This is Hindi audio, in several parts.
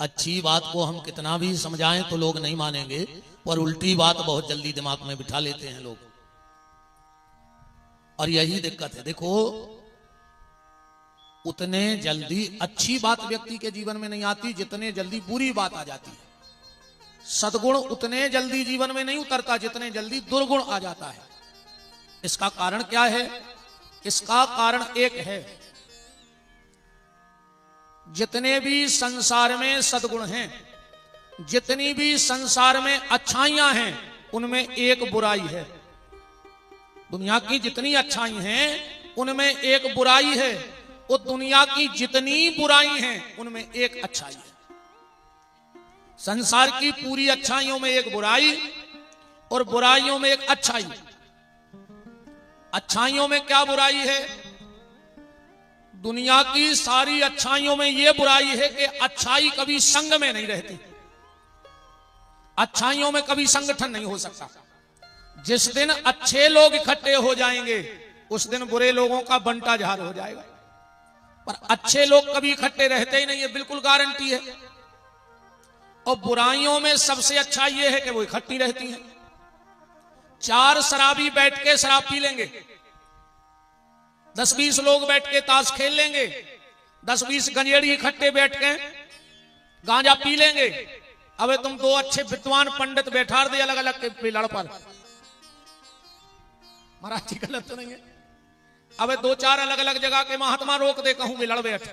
अच्छी बात को हम कितना भी समझाएं तो लोग नहीं मानेंगे, पर उल्टी बात बहुत जल्दी दिमाग में बिठा लेते हैं लोग, और यही दिक्कत है। देखो, उतने जल्दी अच्छी बात व्यक्ति के जीवन में नहीं आती जितने जल्दी बुरी बात आ जाती है। सद्गुण उतने जल्दी जीवन में नहीं उतरता जितने जल्दी दुर्गुण आ जाता है। इसका कारण क्या है? इसका कारण एक है, जितने भी संसार में सद्गुण हैं, जितनी भी संसार में अच्छाइयां हैं, उनमें एक बुराई है। दुनिया की जितनी अच्छाई हैं उनमें एक बुराई है, और दुनिया की जितनी बुराई हैं उनमें एक अच्छाई है। संसार की पूरी अच्छाइयों में एक बुराई और बुराइयों में एक अच्छाई। अच्छाइयों में क्या बुराई है? दुनिया की सारी अच्छाइयों में यह बुराई है कि अच्छाई कभी संग में नहीं रहती। अच्छाइयों में कभी संगठन नहीं हो सकता। जिस दिन अच्छे लोग इकट्ठे हो जाएंगे उस दिन बुरे लोगों का बंटा झार हो जाएगा, पर अच्छे लोग कभी इकट्ठे रहते ही नहीं, ये बिल्कुल गारंटी है। और बुराइयों में सबसे अच्छा यह है कि वो इकट्ठी रहती हैं। 4 शराबी बैठ के शराब पी लेंगे, 10-20 लोग बैठ के ताश खेल लेंगे, 10-20 गंजेड़ी इकट्ठे बैठ के गांजा पी लेंगे। अबे तुम 2 अच्छे विद्वान पंडित बैठा दे अलग अलग के लड़ पर, महाराज जी गलत तो नहीं है? अबे 2-4 अलग अलग जगह के महात्मा रोक दे, कहूं भी लड़ बैठ।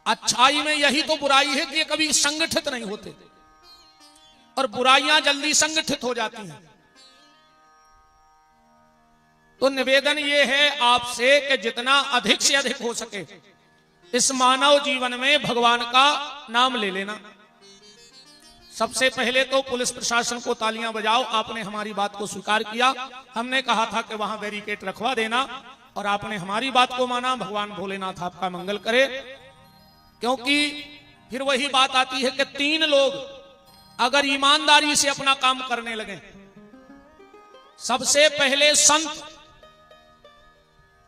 अच्छाई में यही तो बुराई है कि ये कभी संगठित नहीं होते, और बुराइयां जल्दी संगठित हो जाती हैं। तो निवेदन ये है आपसे कि जितना अधिक से अधिक हो सके इस मानव जीवन में भगवान का नाम ले लेना। सबसे पहले तो पुलिस प्रशासन को तालियां बजाओ, आपने हमारी बात को स्वीकार किया। हमने कहा था कि वहां बैरिकेड रखवा देना, और आपने हमारी बात को माना। भगवान भोलेनाथ आपका मंगल करे। क्योंकि फिर वही बात आती है कि 3 लोग अगर ईमानदारी से अपना काम करने लगे, सबसे पहले संत,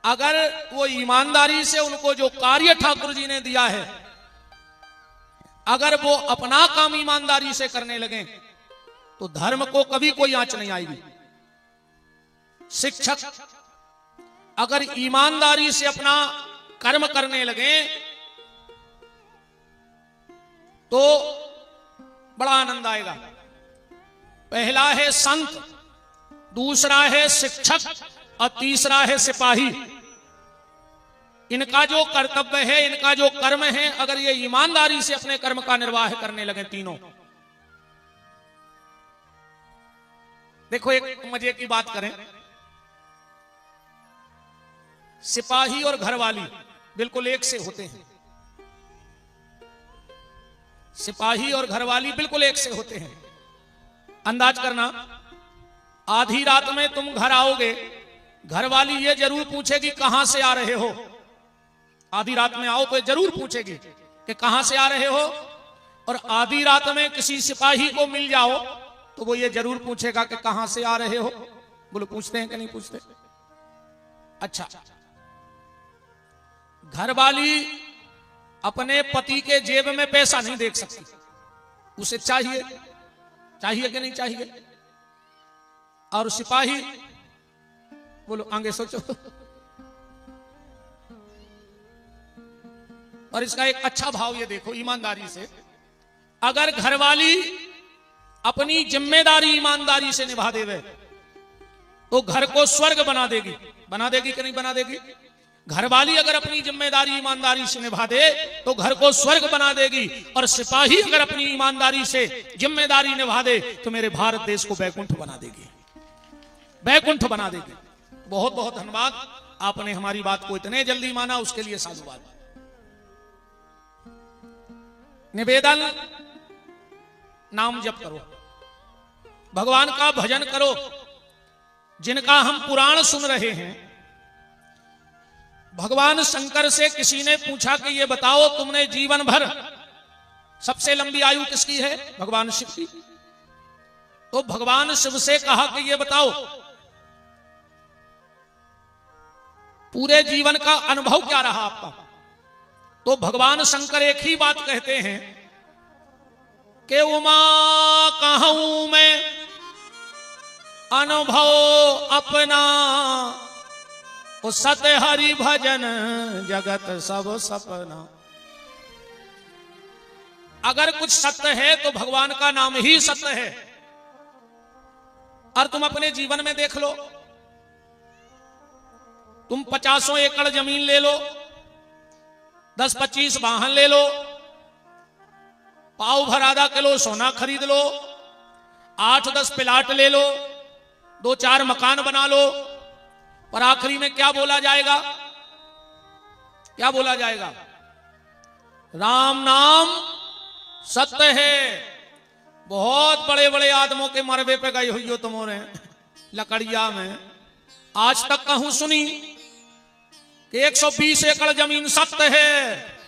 अगर वो ईमानदारी से उनको जो कार्य ठाकुर जी ने दिया है, अगर वो अपना काम ईमानदारी से करने लगे तो धर्म को कभी कोई आंच नहीं आएगी। शिक्षक अगर ईमानदारी से अपना कर्म करने लगे तो बड़ा आनंद आएगा। पहला है संत, दूसरा है शिक्षक, और तीसरा है सिपाही। इनका जो कर्तव्य है, इनका जो कर्म है, अगर ये ईमानदारी से अपने कर्म का निर्वाह करने लगे तीनों। देखो, एक मजे की बात करें, सिपाही और घरवाली बिल्कुल एक से होते हैं। सिपाही और घरवाली बिल्कुल एक से होते हैं। अंदाज करना, आधी रात में तुम घर आओगे, घरवाली ये जरूर पूछेगी कहां से आ रहे हो। आधी रात में आओ तो जरूर पूछेगी कि कहां से आ रहे हो। और आधी रात में किसी सिपाही को मिल जाओ तो वो ये जरूर पूछेगा कि कहां से आ रहे हो। बोलो, पूछते हैं कि नहीं पूछते? अच्छा, घरवाली अपने पति के जेब में पैसा नहीं देख सकती, उसे चाहिए, चाहिए कि नहीं चाहिए? और सिपाही, बोलो आगे सोचो। और इसका एक अच्छा भाव ये देखो, ईमानदारी से अगर घरवाली अपनी जिम्मेदारी ईमानदारी से निभा देवे तो घर को स्वर्ग बना देगी। बना देगी कि नहीं बना देगी? घरवाली अगर अपनी जिम्मेदारी ईमानदारी से निभा दे तो घर को स्वर्ग बना देगी, और सिपाही अगर अपनी ईमानदारी से जिम्मेदारी निभा दे तो मेरे भारत देश को बैकुंठ बना देगी, बैकुंठ बना देगी। बहुत बहुत धन्यवाद, आपने हमारी बात को इतने जल्दी माना, उसके लिए साधुवाद। निवेदन, नाम जप करो, भगवान का भजन करो। जिनका हम पुराण सुन रहे हैं, भगवान शंकर से किसी ने पूछा कि ये बताओ तुमने जीवन भर सबसे लंबी आयु किसकी है? भगवान शिव की। तो भगवान शिव से कहा कि ये बताओ पूरे जीवन का अनुभव क्या रहा आपका? तो भगवान शंकर एक ही बात कहते हैं कि उमा कहूं मैं अनुभव अपना, ओ सत्य हरि भजन जगत सब सपना। अगर कुछ सत्य है तो भगवान का नाम ही सत्य है। और तुम अपने जीवन में देख लो, तुम 50 एकड़ जमीन ले लो, 10-25 वाहन ले लो, पाव भर आधा किलो सोना खरीद लो, 8-10 प्लाट ले लो, 2-4 मकान बना लो, पर आखिरी में क्या बोला जाएगा? क्या बोला जाएगा? राम नाम सत्य है। बहुत बड़े बड़े आदमों के मरबे पे गई हुई हो तुम्हारे लकड़िया में, आज तक कहूं सुनी कि 120 एकड़ जमीन सत्य है,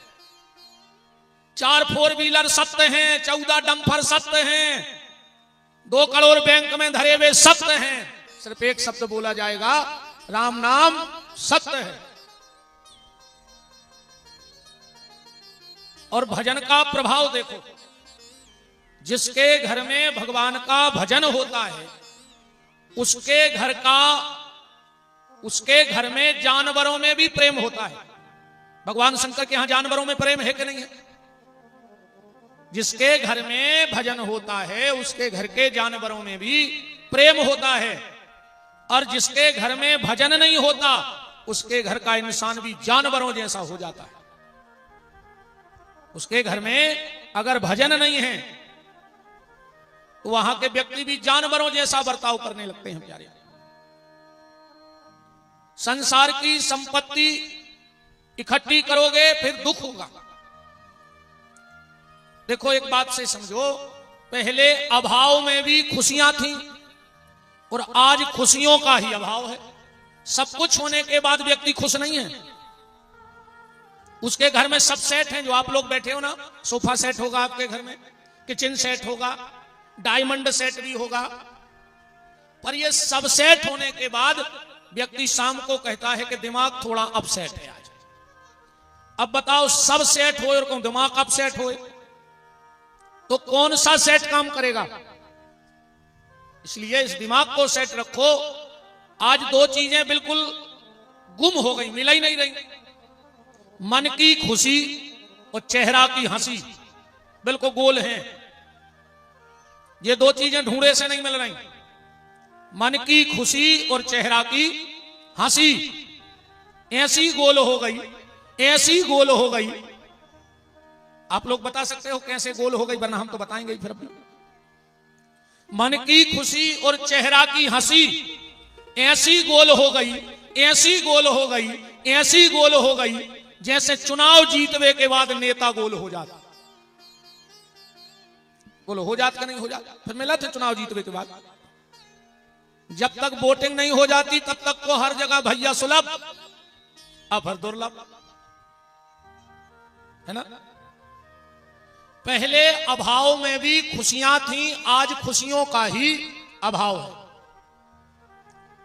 4 4 व्हीलर सत्य हैं, 14 डंपर सत्य हैं, 2 करोड़ बैंक में धरे हुए सत्य हैं। सिर्फ एक शब्द बोला जाएगा, राम नाम सत्य है। और भजन का प्रभाव देखो, जिसके घर में भगवान का भजन होता है उसके घर में जानवरों में भी प्रेम होता है। भगवान शंकर के यहां जानवरों में प्रेम है कि नहीं है? जिसके घर में भजन होता है उसके घर के जानवरों में भी प्रेम होता है, और जिसके घर में भजन नहीं होता उसके घर का इंसान भी जानवरों जैसा हो जाता है। उसके घर में अगर भजन नहीं है तो वहां के व्यक्ति भी जानवरों जैसा बर्ताव करने लगते हैं। प्यारे, संसार की संपत्ति इकट्ठी करोगे फिर दुख होगा। देखो एक बात से समझो, पहले अभाव में भी खुशियां थी और आज खुशियों का ही अभाव है। सब कुछ होने के बाद व्यक्ति खुश नहीं है। उसके घर में सब सेट हैं, जो आप लोग बैठे हो ना, सोफा सेट होगा आपके घर में, किचन सेट होगा, डायमंड सेट भी होगा, पर ये सब सेट होने के बाद व्यक्ति शाम को कहता है कि दिमाग थोड़ा अपसेट है आज। अब बताओ, सब सेट हो और दिमाग अपसेट हो तो कौन सा सेट काम करेगा? इसलिए इस दिमाग को सेट रखो। आज 2 चीजें बिल्कुल गुम हो गई, मिला ही नहीं रही। मन की खुशी और चेहरा की हंसी बिल्कुल गोल हैं। ये 2 चीजें ढूंढे से नहीं मिल रही। मन की खुशी और चेहरा की हंसी ऐसी गोल हो गई, ऐसी गोल हो गई। आप लोग बता सकते हो कैसे गोल हो गई, वरना हम तो बताएंगे फिर अपने। मन की खुशी और चेहरा की हंसी ऐसी गोल हो गई, ऐसी गोल हो गई, ऐसी गोल हो गई जैसे चुनाव जीतने के बाद नेता गोल हो जाता। बोलो हो जाता नहीं हो जाता? फिर मिला था चुनाव जीतने के बाद। जब तक वोटिंग नहीं हो जाती तब तक को हर जगह भैया सुलभ, अब हर दुर्लभ है ना। पहले अभाव में भी खुशियां थी, आज खुशियों का ही अभाव है।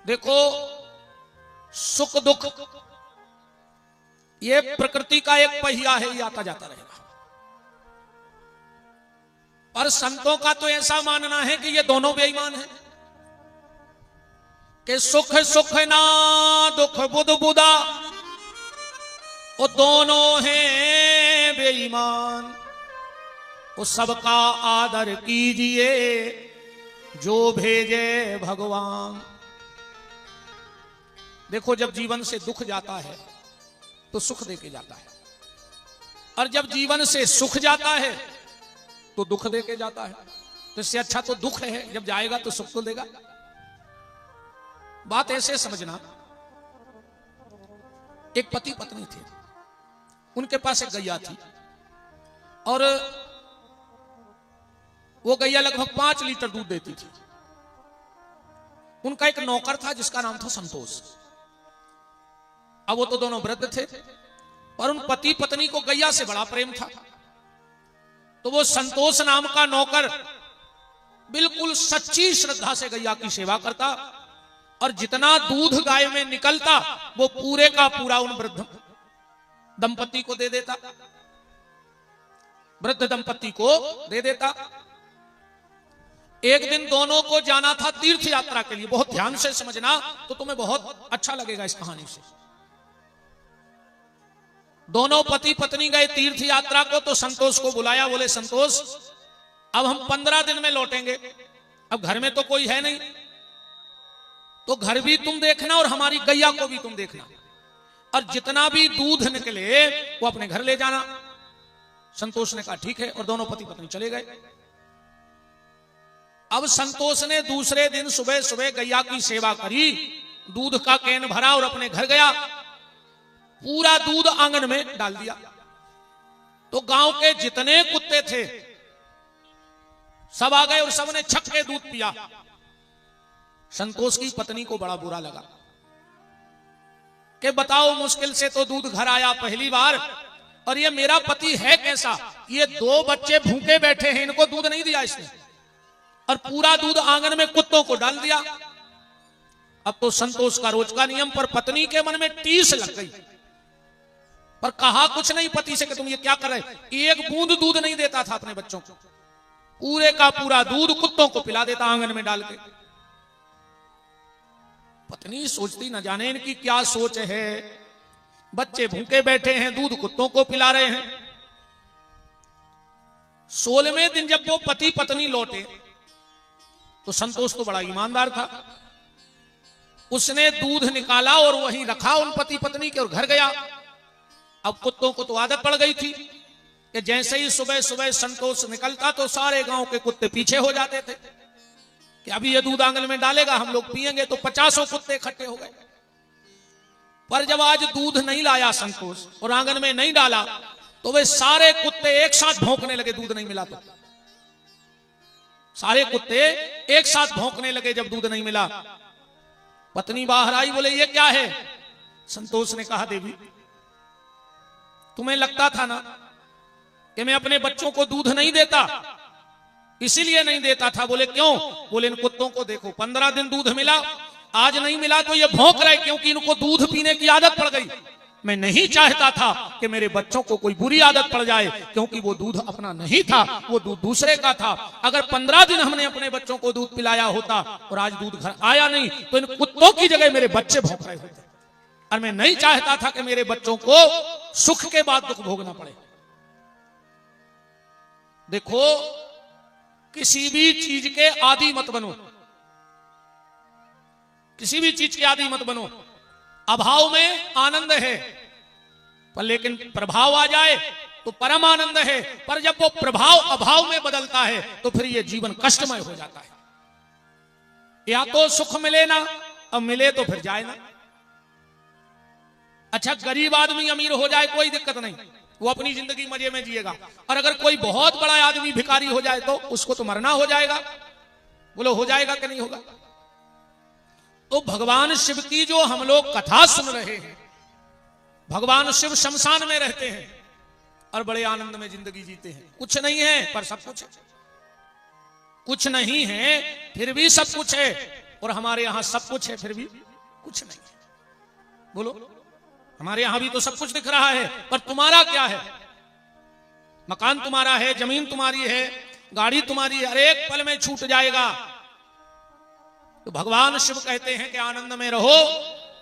देखो, सुख दुख ये प्रकृति का एक पहिया है, ये आता जाता रहेगा। पर संतों का तो ऐसा मानना है कि ये दोनों बेईमान हैं, कि सुख सुख ना दुख बुध बुदा, वो दोनों हैं बेईमान। वो सबका आदर कीजिए जो भेजे भगवान। देखो, जब जीवन से दुख जाता है तो सुख देके जाता है, और जब जीवन से सुख जाता है तो दुख देके जाता है। तो इससे अच्छा तो दुख है, जब जाएगा तो सुख तो देगा। बात ऐसे समझना, एक पति पत्नी थे, उनके पास एक गैया थी, और वो गैया लगभग 5 लीटर दूध देती थी। उनका एक नौकर था जिसका नाम था संतोष। अब वो तो दोनों वृद्ध थे, पर उन पति पत्नी को गैया से बड़ा प्रेम था। तो वो संतोष नाम का नौकर बिल्कुल सच्ची श्रद्धा से गैया की सेवा करता, और जितना दूध गाय में निकलता वो पूरे का पूरा उन वृद्ध दंपति को दे देता, वृद्ध दंपति को दे देता। एक दिन दोनों को जाना था तीर्थ यात्रा के लिए। बहुत ध्यान से समझना तो तुम्हें बहुत अच्छा लगेगा इस कहानी से। दोनों पति पत्नी गए तीर्थ यात्रा को, तो संतोष को बुलाया। बोले संतोष, अब हम 15 दिन में लौटेंगे, अब घर में तो कोई है नहीं, तो घर भी तुम देखना और हमारी गैया को भी तुम देखना, और जितना भी दूध निकले वो अपने घर ले जाना। संतोष ने कहा ठीक है, और दोनों पति पत्नी चले गए। अब संतोष ने दूसरे दिन सुबह सुबह गैया की सेवा करी, दूध का कैन भरा और अपने घर गया। पूरा दूध आंगन में डाल दिया। तो गांव के जितने कुत्ते थे सब आ गए और सबने छक के दूध पिया। संतोष की पत्नी को बड़ा बुरा लगा कि बताओ, मुश्किल से तो दूध घर आया पहली बार, और ये मेरा पति है कैसा, ये 2 बच्चे भूखे बैठे हैं, इनको दूध नहीं दिया इसने, और पूरा दूध आंगन में कुत्तों को डाल दिया। अब तो संतोष का रोज का नियम पर पत्नी के मन में टीस लग गई, पर कहा कुछ नहीं पति से कि तुम ये क्या कर रहे। एक बूंद दूध नहीं देता था अपने बच्चों को, पूरे का पूरा दूध कुत्तों को पिला देता आंगन में डाल के। पत्नी सोचती न जाने इनकी क्या सोच है, बच्चे भूखे बैठे हैं, दूध कुत्तों को पिला रहे हैं। 16वें दिन जब वो पति पत्नी लौटे तो संतोष तो बड़ा ईमानदार था, उसने दूध निकाला और वहीं रखा उन पति पत्नी के, और घर गया। अब कुत्तों को तो आदत पड़ गई थी कि जैसे ही सुबह सुबह संतोष निकलता तो सारे गांव के कुत्ते पीछे हो जाते थे कि अभी ये दूध आंगन में डालेगा, हम लोग पिएंगे। तो 50 कुत्ते इकट्ठे हो गए। पर जब आज दूध नहीं लाया संतोष और आंगन में नहीं डाला, तो वे सारे कुत्ते एक साथ भौंकने लगे। दूध नहीं मिला तो सारे कुत्ते एक साथ भौंकने लगे जब दूध नहीं मिला। पत्नी बाहर आई, बोले ये क्या है। संतोष ने कहा देवी, तुम्हें लगता था ना कि मैं अपने बच्चों को दूध नहीं देता, इसीलिए नहीं देता था। बोले क्यों। बोले इन कुत्तों को देखो, 15 दिन दूध मिला, आज नहीं मिला तो ये भौंक रहे क्योंकि इनको दूध पीने की आदत पड़ गई। मैं नहीं चाहता था कि मेरे बच्चों को कोई बुरी आदत पड़ जाए, क्योंकि वो दूध अपना नहीं था, वो दूध दूसरे का था। अगर 15 दिन हमने अपने बच्चों को दूध पिलाया होता और आज दूध घर आया नहीं, तो इन कुत्तों की जगह मेरे बच्चे भौंक रहे होते। और मैं नहीं चाहता था कि मेरे बच्चों को सुख के बाद दुख भोगना पड़े। देखो, किसी भी चीज के आदी मत बनो, किसी भी चीज के आदी मत बनो। अभाव में आनंद है, पर लेकिन प्रभाव आ जाए तो परम आनंद है। पर जब वो प्रभाव अभाव में बदलता है तो फिर ये जीवन कष्टमय हो जाता है। या तो सुख मिले ना, अब मिले तो फिर जाए ना। अच्छा, गरीब आदमी अमीर हो जाए कोई दिक्कत नहीं, वो अपनी जिंदगी मजे में जिएगा। और अगर कोई बहुत बड़ा आदमी भिखारी हो जाए तो उसको तो मरना हो जाएगा। बोलो हो जाएगा कि नहीं होगा। तो भगवान शिव की जो हम लोग कथा सुन रहे हैं, भगवान शिव शमशान में रहते हैं और बड़े आनंद में जिंदगी जीते हैं। कुछ नहीं है पर सब कुछ है, कुछ नहीं है फिर भी सब कुछ है। और हमारे यहां सब कुछ है फिर भी कुछ नहीं है। बोलो, हमारे यहां भी तो सब कुछ दिख रहा है, पर तुम्हारा क्या है। मकान तुम्हारा है, जमीन तुम्हारी है, गाड़ी तुम्हारी है, हर एक पल में छूट जाएगा। तो भगवान शिव कहते हैं कि आनंद में रहो,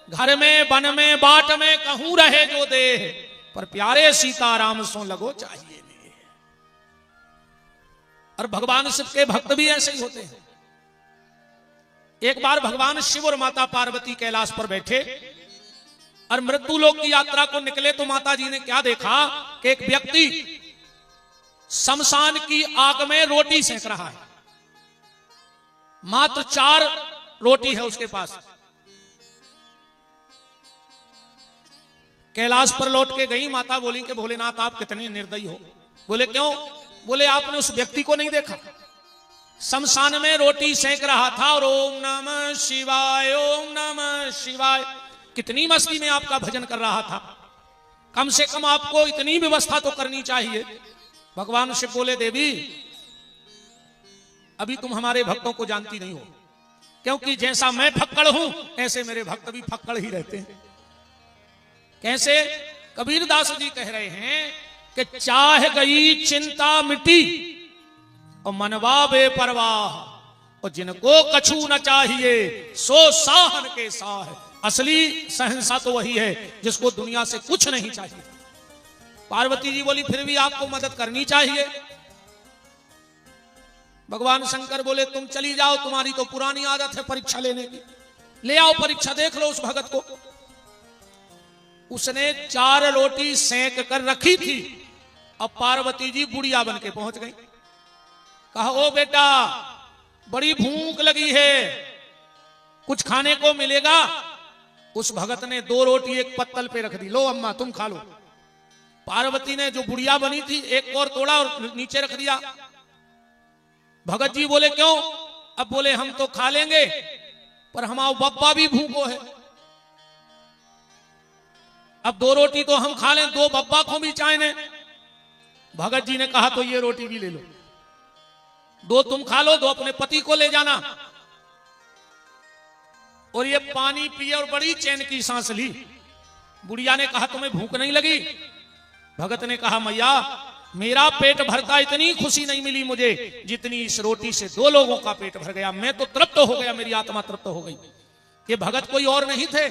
घर में वन में बाट में कहूं रहे जो देह, पर प्यारे सीताराम सो लगो चाहिए नहीं। और भगवान शिव के भक्त भी ऐसे ही होते हैं। एक बार भगवान शिव और माता पार्वती कैलाश पर बैठे और मृत्यु लोक की यात्रा को निकले, तो माता जी ने क्या देखा कि एक व्यक्ति शमशान की आग में रोटी सेक रहा है। मात्र 4 रोटी है उसके पास। कैलाश पर लौट के गई माता, बोली कि भोलेनाथ आप कितने निर्दयी हो। बोले क्यों। बोले आपने उस व्यक्ति को नहीं देखा, शमशान में रोटी सेक रहा था और ओम नमः शिवाय ओम नमः शिवाय कितनी मस्ती में आपका भजन कर रहा था। कम से कम आपको इतनी व्यवस्था तो करनी चाहिए। भगवान शिव बोले देवी, अभी तुम हमारे भक्तों को जानती नहीं हो, क्योंकि जैसा मैं फक्कड़ हूं ऐसे मेरे भक्त भी फक्कड़ ही रहते हैं। कैसे। कबीरदास जी कह रहे हैं कि चाह गई चिंता मिटी और मनवा बेपरवाह, और जिनको कछु न चाहिए सो साहन के साह। असली सहनसा तो वही है जिसको दुनिया से कुछ नहीं चाहिए। पार्वती जी बोली फिर भी आपको मदद करनी चाहिए। भगवान शंकर बोले तुम चली जाओ, तुम्हारी तो पुरानी आदत है परीक्षा लेने की, ले आओ परीक्षा, देख लो उस भगत को। उसने 4 रोटी सेंक कर रखी थी, अब पार्वती जी बुढ़िया बन के पहुंच गई। कहा ओ बेटा बड़ी भूख लगी है, कुछ खाने को मिलेगा? उस भगत ने 2 रोटी एक पत्तल पे रख दी, लो अम्मा तुम खा लो। पार्वती ने जो बुढ़िया बनी थी एक और तोड़ा और नीचे रख दिया। भगत जी बोले क्यों? अब बोले हम तो खा लेंगे पर हमारा बब्बा भी भूखो है, अब 2 रोटी तो हम खा लें, 2 बब्बा को भी चाहिए। भगत जी ने कहा तो ये रोटी भी ले लो, 2 तुम खा लो, 2 अपने पति को ले जाना। और ये पानी पिए और बड़ी चैन की सांस ली। बुढ़िया ने कहा तुम्हें भूख नहीं लगी? भगत ने कहा मैया मेरा पेट भरता इतनी खुशी नहीं मिली मुझे जितनी इस रोटी से 2 लोगों का पेट भर गया, मैं तो तृप्त हो गया, मेरी आत्मा तृप्त हो गई। ये भगत कोई और नहीं थे,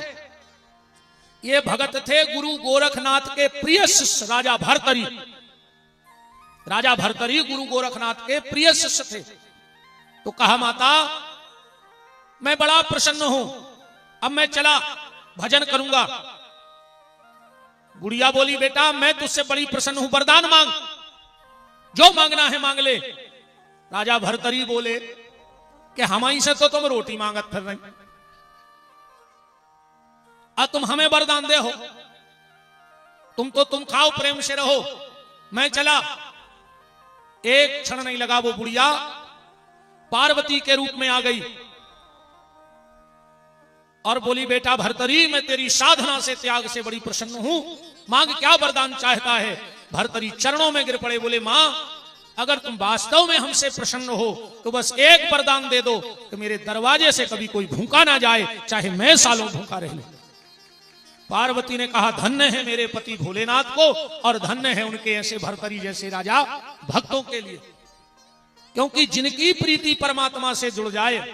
ये भगत थे गुरु गोरखनाथ के प्रिय शिष्य राजा भर्तरी। राजा भर्तरी गुरु गोरखनाथ के प्रिय शिष्य थे। तो कहा माता मैं बड़ा प्रसन्न हूं, अब मैं चला भजन करूंगा। गुड़िया बोली बेटा मैं तुझसे बड़ी प्रसन्न हूं, वरदान मांग, जो मांगना है मांग ले। राजा भर्तरी बोले कि हमारी से तो तुम रोटी मांगत फिर रही, अब तुम हमें वरदान दे हो, तुम खाओ प्रेम से रहो, मैं चला। एक क्षण नहीं लगा वो बुढ़िया पार्वती के रूप में आ गई और बोली बेटा भर्तरी मैं तेरी साधना से त्याग से बड़ी प्रसन्न हूं, मांग क्या वरदान चाहता है? भर्तरी चरणों में गिर पड़े, बोले मां अगर तुम वास्तव में हमसे प्रसन्न हो तो बस एक वरदान दे दो कि मेरे दरवाजे से कभी कोई भूखा ना जाए, चाहे मैं सालों भूखा रह लूं। पार्वती ने कहा धन्य है मेरे पति भोलेनाथ को और धन्य है उनके ऐसे भर्तरी जैसे राजा भक्तों के लिए, क्योंकि जिनकी प्रीति परमात्मा से जुड़ जाए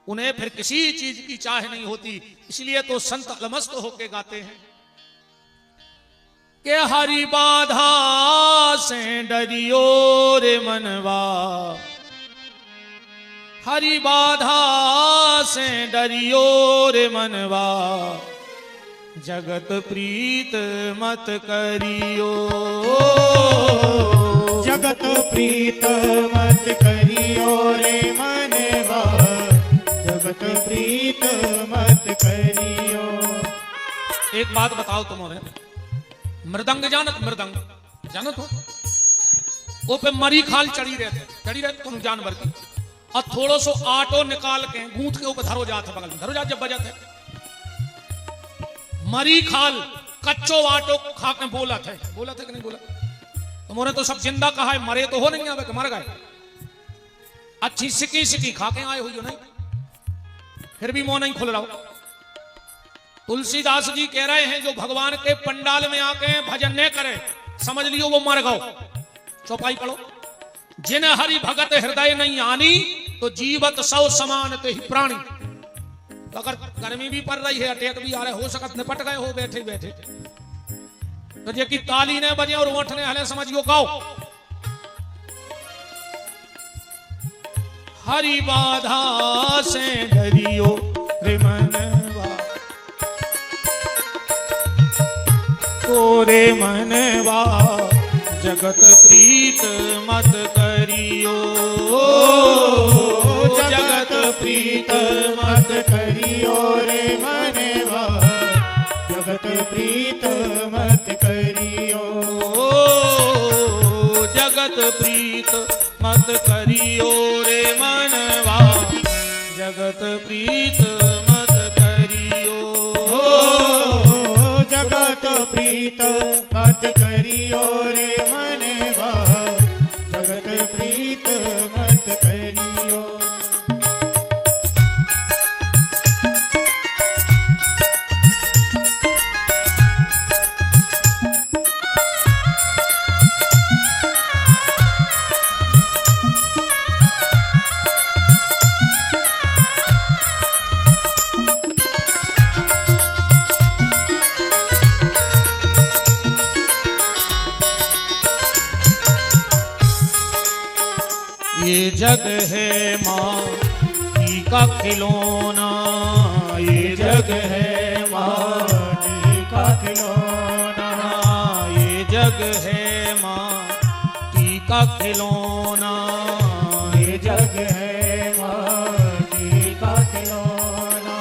उन्हें फिर किसी चीज की चाह नहीं होती। इसलिए तो संत अलमस्त होके गाते हैं कि हरि बाधा से डरियो रे मनवा, हरि बाधा से डरियो रे मनवा, जगत प्रीत मत करियो, जगत प्रीत मत करियो रे मनवा, जगत प्रीत मत करियो। एक बात बताओ तुम्हारे, मृदंग जानत हो? वो पे मरी खाल चढ़ी रहते तुम जानवर की, और थोड़ो सो आटो निकाल के गूंथ के ऊपर धरो जाते, बगल में धरो जाते, जब बजाते मरी खाल कच्चो आटो खा के बोला थे कि नहीं बोला? तुम्हारे तो सब जिंदा कहा है, मरे तो हो नहीं, आवे के मर गए, अच्छी सिकी खा के आए हुई हो नहीं, फिर भी मुंह नहीं खुल रहा हो। तुलसीदास जी कह रहे हैं जो भगवान के पंडाल में आके भजन न करे समझ लियो वो मर गओ। चौपाई पढ़ो, जिन हरि भगत हृदय नहीं आनी तो जीवत सौ समान ते ही प्राणी। तो अगर गर्मी भी पड़ रही है, अटैक भी आ रहा है, हो सकत निपट गए हो बैठे बैठे, तो जे की ताली ने बजे और ओठ ने हले समझियो गाओ। हरि बाधा से डरियो रे मनवा, तोरे मनवा, जगत प्रीत मत करियो, जगत प्रीत मत करियो रे मनवा, जगत प्रीत मत करियो, जगत प्रीत मत करियो रे मनवा, जगत प्रीत मत करियो, जगत प्रीत मत करियो रे मनवा, जगत प्रीत मत करियो। ये जग है माटी का खिलौना, ये जग है माटी का खिलौना, ये जग है माटी का खिलौना, ये जग है माटी का खिलौना।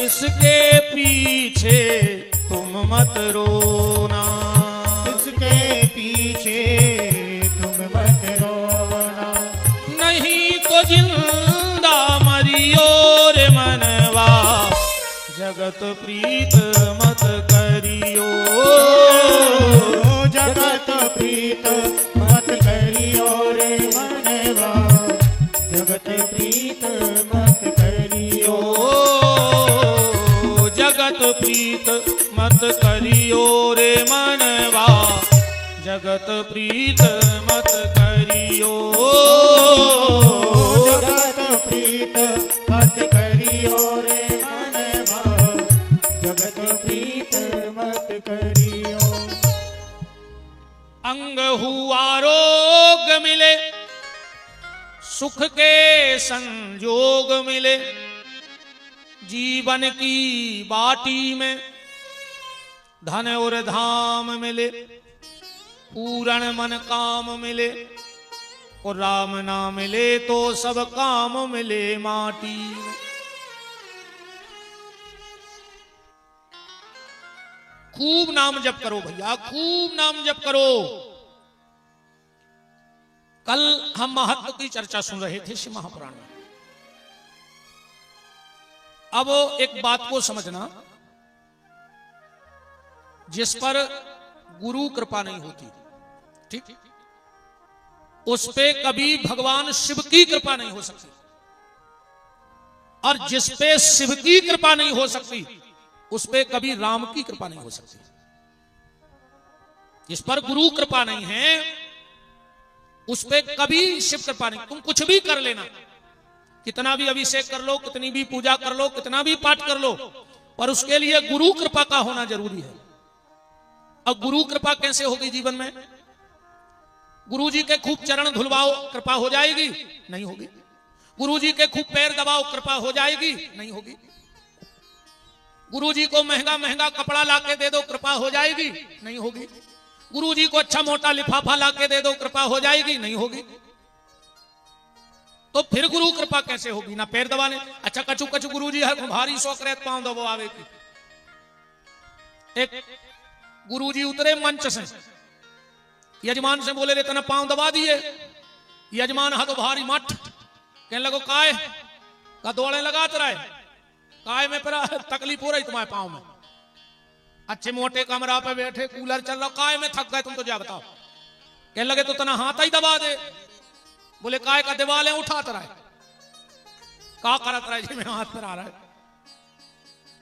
इसके पीछे तुम मत रोना, इसके पीछे तुम मत रोना, नहीं तो जिंदा मरियो रे मनवा, जगत प्रीत मत करियो, जगत प्रीत मत करियो रे मनवा, जगत प्रीत मत करियो, जगत प्रीत मत करियो रे मनवा, जगत प्रीत मत करियो, जगत प्रीत मत करियो रे मनवा, जगत प्रीत मत करियो। अंग हुआ रोग मिले, सुख के संजोग मिले, जीवन की बाटी में धन और धाम मिले, पूर्ण मन काम मिले, और राम ना मिले तो सब काम मिले माटी में। खूब नाम जप करो भैया, खूब नाम जप करो। कल हम महत्व की चर्चा सुन रहे थे शिव महापुराण में। अब एक बात को समझना, जिस पर गुरु कृपा नहीं होती, ठीक, उस पे कभी भगवान शिव की कृपा नहीं हो सकती, और जिस पे शिव की कृपा नहीं हो सकती उस पे कभी राम की कृपा नहीं हो सकती। जिस पर गुरु कृपा नहीं है उस पे कभी शिव कृपा नहीं। तुम कुछ भी कर लेना, कितना भी अभिषेक कर लो, कितनी भी पूजा कर लो, कितना भी पाठ कर लो, पर उसके लिए गुरु कृपा का होना जरूरी है। अब गुरु कृपा कैसे होगी जीवन में? गुरु जी के खूब चरण धुलवाओ, कृपा हो जाएगी? नहीं होगी। गुरु जी के खूब पैर दबाओ, कृपा हो जाएगी? नहीं होगी। गुरु जी को महंगा महंगा कपड़ा लाके दे दो, कृपा हो जाएगी? नहीं होगी। गुरु जी को अच्छा मोटा लिफाफा लाके दे दो, कृपा हो जाएगी? नहीं होगी। तो फिर गुरु कृपा कैसे होगी? ना पैर दबाने, अच्छा कचू कचू गुरु जी हर भारी शौक रहत पांव दबो आवे की। एक गुरु जी उतरे मंच से, यजमान से बोले रे तना पांव दबा दिए। यजमान हाथ भारी मठ, कहने लगो काय का दौड़े लगा रहा है, काय में पर तकलीफ हो रही तुम्हारे पांव में? अच्छे मोटे कमरा पे बैठे, कूलर चल रहा, काय में थक गए तुम तो जा बताओ। कहने लगे तो तना हाथ ही दबा दे। बोले काय का दिवाले उठाता रहा है, का करत रहा है जी में हाथ पर आ रहा है।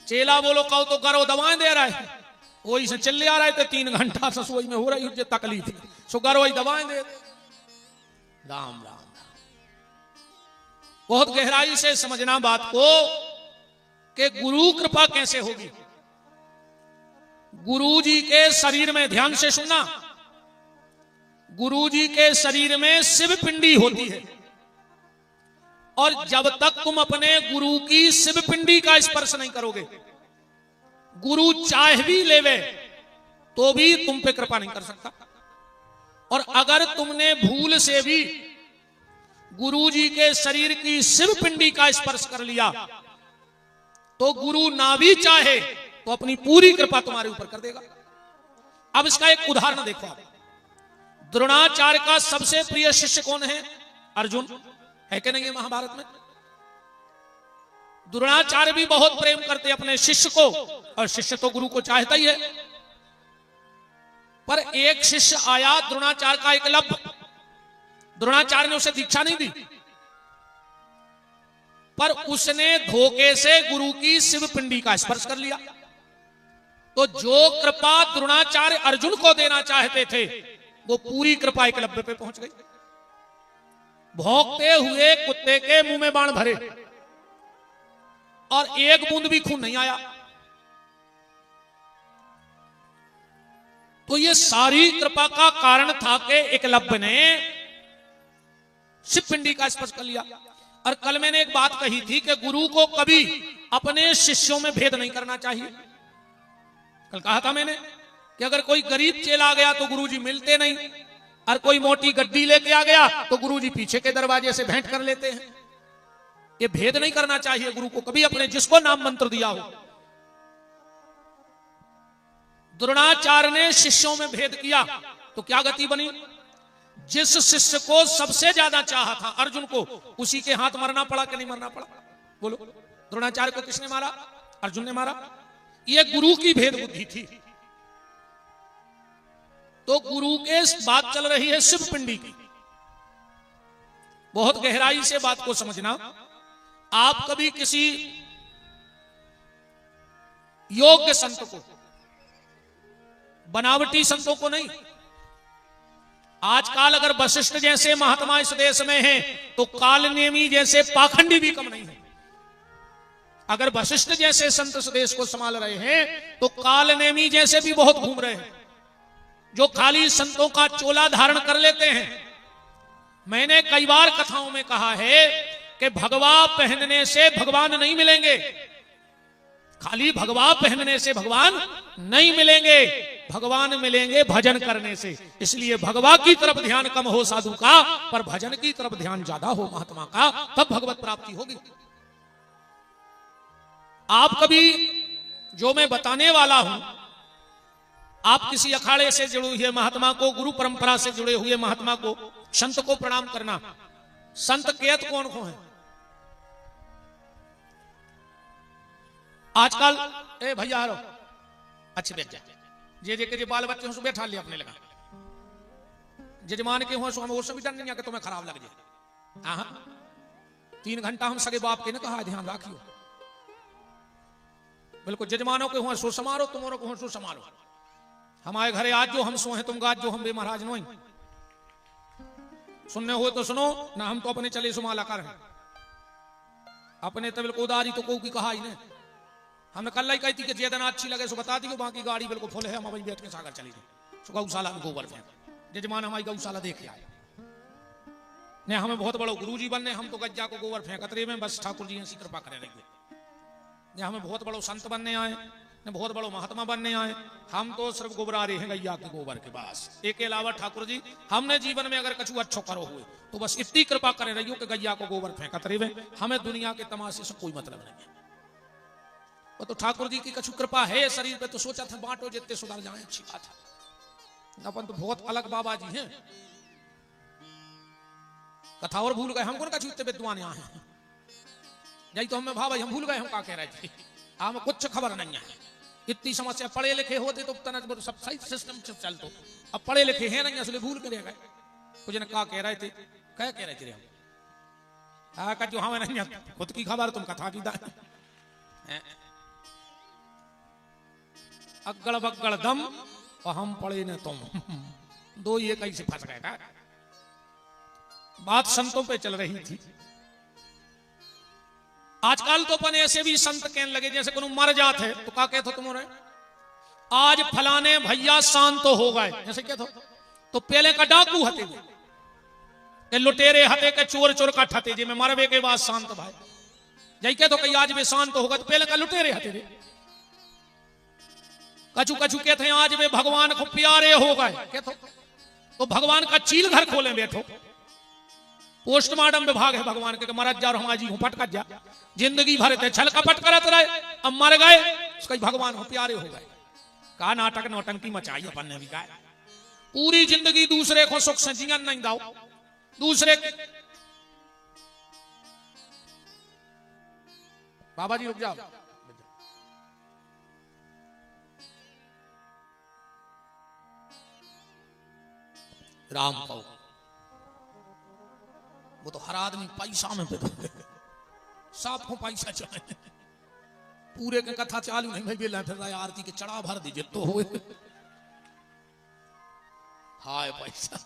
चेला बोलो कहो तो करो, दवाएं दे रहा है, वही से चल आ रहे थे 3 घंटा ससुई में हो रही है तकलीफ, शुगर वही दवाएं दे। राम राम राम। बहुत गहराई से समझना बात को कि गुरु कृपा कैसे होगी। गुरु जी के शरीर में, ध्यान से सुनना, गुरु जी के शरीर में शिव पिंडी होती है, और जब तक तुम अपने गुरु की शिव पिंडी का स्पर्श नहीं करोगे, गुरु चाह भी लेवे तो भी तुम पे कृपा नहीं कर सकता। और अगर तुमने भूल से भी गुरु जी के शरीर की शिव पिंडी का स्पर्श कर लिया तो गुरु ना भी चाहे तो अपनी पूरी कृपा तुम्हारे ऊपर कर देगा। अब इसका एक उदाहरण देखो आप। द्रोणाचार्य का सबसे प्रिय शिष्य कौन है? अर्जुन है कि नहीं है महाभारत में? द्रोणाचार्य भी बहुत प्रेम करते अपने शिष्य को, और शिष्य तो गुरु को चाहता ही है। पर एक शिष्य आया द्रोणाचार्य का, एकलव्य। द्रोणाचार्य ने उसे दीक्षा नहीं दी, पर उसने धोखे से गुरु की शिव पिंडी का स्पर्श कर लिया। तो जो कृपा द्रोणाचार्य अर्जुन को देना चाहते थे वो पूरी कृपा एकलव्य पे पहुंच गई। भौंकते हुए कुत्ते के मुंह में बाण भरे और एक बूंद भी खून नहीं आया। तो ये सारी कृपा का कारण था कि एकलव्य ने शिव पिंडी का स्पर्श कर लिया। और कल मैंने एक बात कही थी कि गुरु को कभी अपने शिष्यों में भेद नहीं करना चाहिए। कल कहा था मैंने कि अगर कोई गरीब चेला आ गया तो गुरुजी मिलते नहीं, और कोई मोटी गड्डी लेके आ गया तो गुरुजी पीछे के दरवाजे से भेंट कर लेते हैं। ये भेद नहीं करना चाहिए गुरु को कभी अपने, जिसको नाम मंत्र दिया हो। द्रोणाचार्य ने शिष्यों में भेद किया तो क्या गति बनी? जिस शिष्य को सबसे ज्यादा चाहा था अर्जुन को, उसी के हाथ मरना पड़ा कि नहीं मरना पड़ा? बोलो, द्रोणाचार्य को किसने मारा? अर्जुन ने मारा। यह गुरु की भेद बुद्धि थी। तो गुरु के बात चल रही है शिव पिंडी की, बहुत गहराई से बात को समझना। आप कभी किसी योग्य संत को, बनावटी संतों को नहीं, आजकल अगर वशिष्ठ जैसे महात्मा इस देश में हैं तो कालनेमी जैसे पाखंडी भी कम नहीं है। अगर वशिष्ठ जैसे संत इस देश को संभाल रहे हैं तो कालनेमी जैसे भी बहुत घूम रहे हैं, जो खाली संतों का चोला धारण कर लेते हैं। मैंने कई बार कथाओं में कहा है कि भगवा पहनने से भगवान नहीं मिलेंगे, खाली भगवा पहनने से भगवान नहीं मिलेंगे, भगवान मिलेंगे भजन करने से। इसलिए भगवा की तरफ ध्यान कम हो साधु का, पर भजन की तरफ ध्यान ज्यादा हो महात्मा का, तब भगवत प्राप्ति होगी। आप कभी, जो मैं बताने वाला हूं, आप किसी अखाड़े से जुड़े हुए महात्मा को, गुरु परंपरा से जुड़े हुए महात्मा को, संत को प्रणाम करना। संत केत कौन कौन है आजकल? ए भैया हारो अच्छे बैठ जाए, जे के बाल बच्चे हो बैठा लिया अपने लगा, जजमान के हो सो हमें वो सब डर नहीं है कि तुम्हें खराब लग जाए। हाँ 3 घंटा हम सगे बाप के ने कहा ध्यान रखियो, बिल्कुल जजमानों के हो सो समारो, तुम्हारों को हो सो समारो। हमारे घरे आज जो हम सो हैं तुम गाज जो हम बे महाराज नो, सुनने हो तो सुनो ना, हम तो अपने चले सुमाला कर हैं अपने तबिल को उदारी तो को की कहा ही ने। हमने कल ही कही थी कि जेदना अच्छी लगे सो बता दी, बाकी गाड़ी बिल्कुल फुल है, हम अभी बैठ के सागर चली गई। गौशाला में गोबर फेंक, जजमान हमारी गौशाला देख आए ने, हमें बहुत बड़ो गुरु जी बनने, हम तो गज्जा को गोबर फेंकत रहे में, बस ठाकुर जी ऐसी कृपा करे रहेंगे। हमें बहुत बड़ो संत बनने आए ने, बहुत बड़ो महात्मा बनने आए, हम तो सिर्फ गोबरा रहे हैं गैया के गोबर के पास। एक के अलावा ठाकुर जी हमने जीवन में अगर कछु अच्छो करो हुए तो बस इतनी कृपा करे रहियो कि गैया को गोबर फेंकत रहे, हमें दुनिया के तमाशे से कोई मतलब नहीं है। वो तो ठाकुर जी की कछु कृपा है शरीर पे, तो सोचा था बांटो जितने सुधर जाए, अच्छी बात है। अपन तो बहुत अलग बाबा जी हैं, कथा और भूल गए, हमको कछु इतने विद्वान यहाँ हैं, यही तो हमें भाई हम भूल गए हम क्या कह रहे थे, हमें कुछ खबर नहीं है। इतनी समस्या, पढ़े लिखे होते तो सब सही सिस्टम चल, तो अब पढ़े लिखे हैं नहीं इसलिए भूल के रह गए। कुछ ने क्या कह रहे थे, क्या कह रहे थे हम, जो हमें नहीं खुद की खबर तुम कथा की दाए। अगड़ बगड़ दम और हम पढ़े न तुम, दो ये कैसे फंस गए का? बात संतों पे चल रही थी। आजकल तो अपन ऐसे भी संत कहने लगे जैसे कोई मर जाते है तो क्या कहते तुम्हारे, आज फलाने भैया शांत तो हो गए, जैसे क्या तो पहले का डाकू हते के लुटेरे हते के चोर चोर का ठते जे में मरवे के बाद शांत भाई जई के तो कई आज वे शांत होगा, तो पहले का लुटेरे हते रे। कछु कछु कहते हैं आज वे भगवान को प्यारे हो गए, तो भगवान का चील घर खोले बैठो, पोस्टमार्टम विभाग है भगवान के, मरत जा रहा जी हूं पटकत जा, जिंदगी भर थे छल कपट करत रहे, अब मर गए उसका भगवान हो प्यारे हो गए। का नाटक नौटंकी मचाई अपन ने भी गाय, पूरी जिंदगी दूसरे को सुख से जीवन नहीं दाओ, दूसरे बाबा जी रुक जाओ, राम कहो, वो तो हर आदमी पैसा में साफ हो पैसा चाहे, पूरे के कथा चालू नहीं भाई बेला फिर आरती के चढ़ा भर दीजिए तो हुए। हाय पैसा,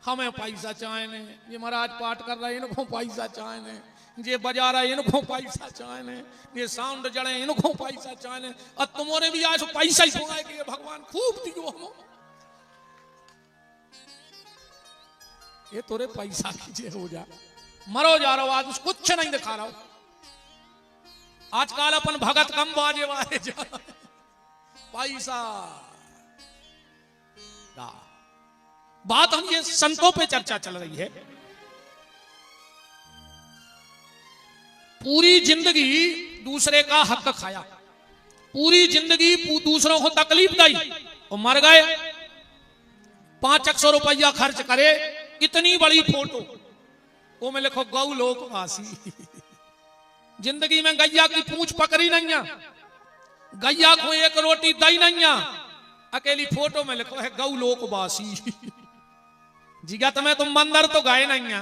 हमें पैसा चाहे, ये महाराज पाठ कर रहे हैं इनको पैसा चाहे, जे बजा रहे हैं इनको पैसा चाहे, ये साउंड जड़े इनको पैसा चाहे, और तुम्हारे भी आज पैसा ही सुनाए कि भगवान खूब दियो हम। ये तोरे पैसा कीजिए हो जा, मरो जा रहा हो, आज कुछ नहीं दिखा रहा हो। आजकल अपन भगत कम बाजे वाले जा पैसा। बात हम ये संतों पे चर्चा चल रही है। पूरी जिंदगी दूसरे का हक खाया, पूरी जिंदगी दूसरों को तकलीफ दी और मर गए। 500 रुपया खर्च करे, इतनी बड़ी फोटो वो में लिखो गौ लोकवासी। जिंदगी में गैया की पूंछ पकड़ी नहीं है, गैया को एक रोटी दी नहीं है, अकेली फोटो में लिखो है गौ लोकवासी। जिगा तुम्हें तुम मंदिर तो गए नहीं है,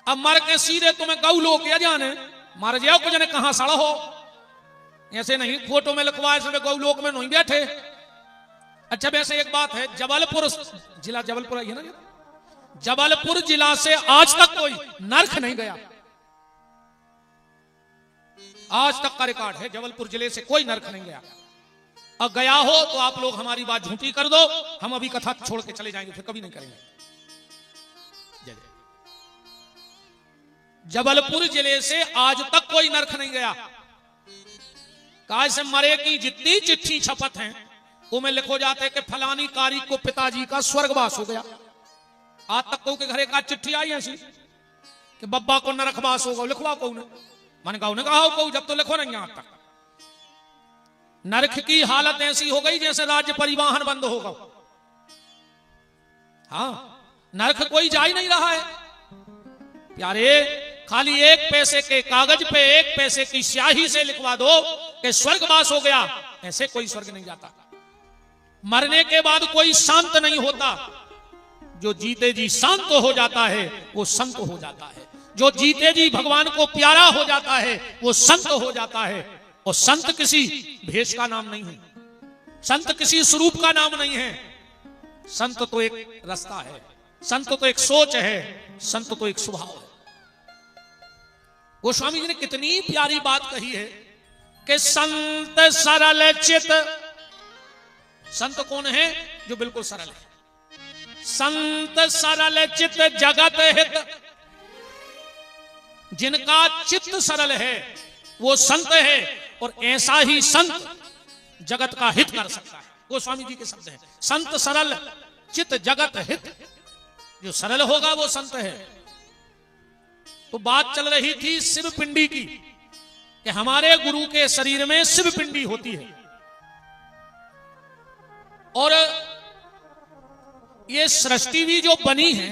अब मर के सीधे तुम्हें गौ लोक या जाने मर जाओ कुछ ने कहां सड़ हो, ऐसे नहीं फोटो में लिखवाए सब गौ लोक में नहीं बैठे। अच्छा वैसे एक बात है, जबलपुर जिला, जबलपुर है ना, जबलपुर जिला से आज तक कोई नरक नहीं गया, आज तक का रिकॉर्ड है, जबलपुर जिले से कोई नरक नहीं गया। और गया हो तो आप लोग हमारी बात झूठी कर दो, हम अभी कथा छोड़ के चले जाएंगे, फिर कभी नहीं करेंगे। जय जय। जबलपुर जिले से आज तक कोई नरक नहीं गया। कहा से मरे की जितनी चिट्ठी छपत हैं वो में लिखो जाते कि फलानी तारीख को पिताजी का स्वर्गवास हो गया। आज तक को के घरे का चिट्ठी आई ऐसी कि बब्बा को नरकवास होगा, लिखवा को मैंने कहा जब तो लिखो नहीं। आज तक नरक की हालत ऐसी हो गई जैसे राज्य परिवहन बंद होगा। हाँ, नरक कोई जा ही नहीं रहा है प्यारे। खाली 1 पैसे के कागज पे 1 पैसे की स्याही से लिखवा दो कि स्वर्गवास हो गया, ऐसे कोई स्वर्ग नहीं जाता। मरने के बाद कोई शांत नहीं होता, जो जीते जी शांत हो जाता है वो संत हो जाता है। जो जीते जी भगवान को प्यारा हो जाता है वो संत हो जाता है। और संत किसी भेष का नाम नहीं है, संत किसी स्वरूप का नाम नहीं है। संत तो एक रास्ता है, संत तो एक सोच है, संत तो एक स्वभाव है। गोस्वामी जी ने कितनी प्यारी बात कही है कि संत सरल चित। संत कौन है? जो बिल्कुल सरल है। संत सरल चित जगत हित। जिनका चित्त सरल है वो संत है, और ऐसा ही संत जगत का हित कर सकता है। गोस्वामी जी के शब्द हैं, संत सरल चित्त जगत हित। जो सरल होगा वो संत है। तो बात चल रही थी शिव पिंडी की कि हमारे गुरु के शरीर में शिव पिंडी होती है, और ये सृष्टि भी जो बनी है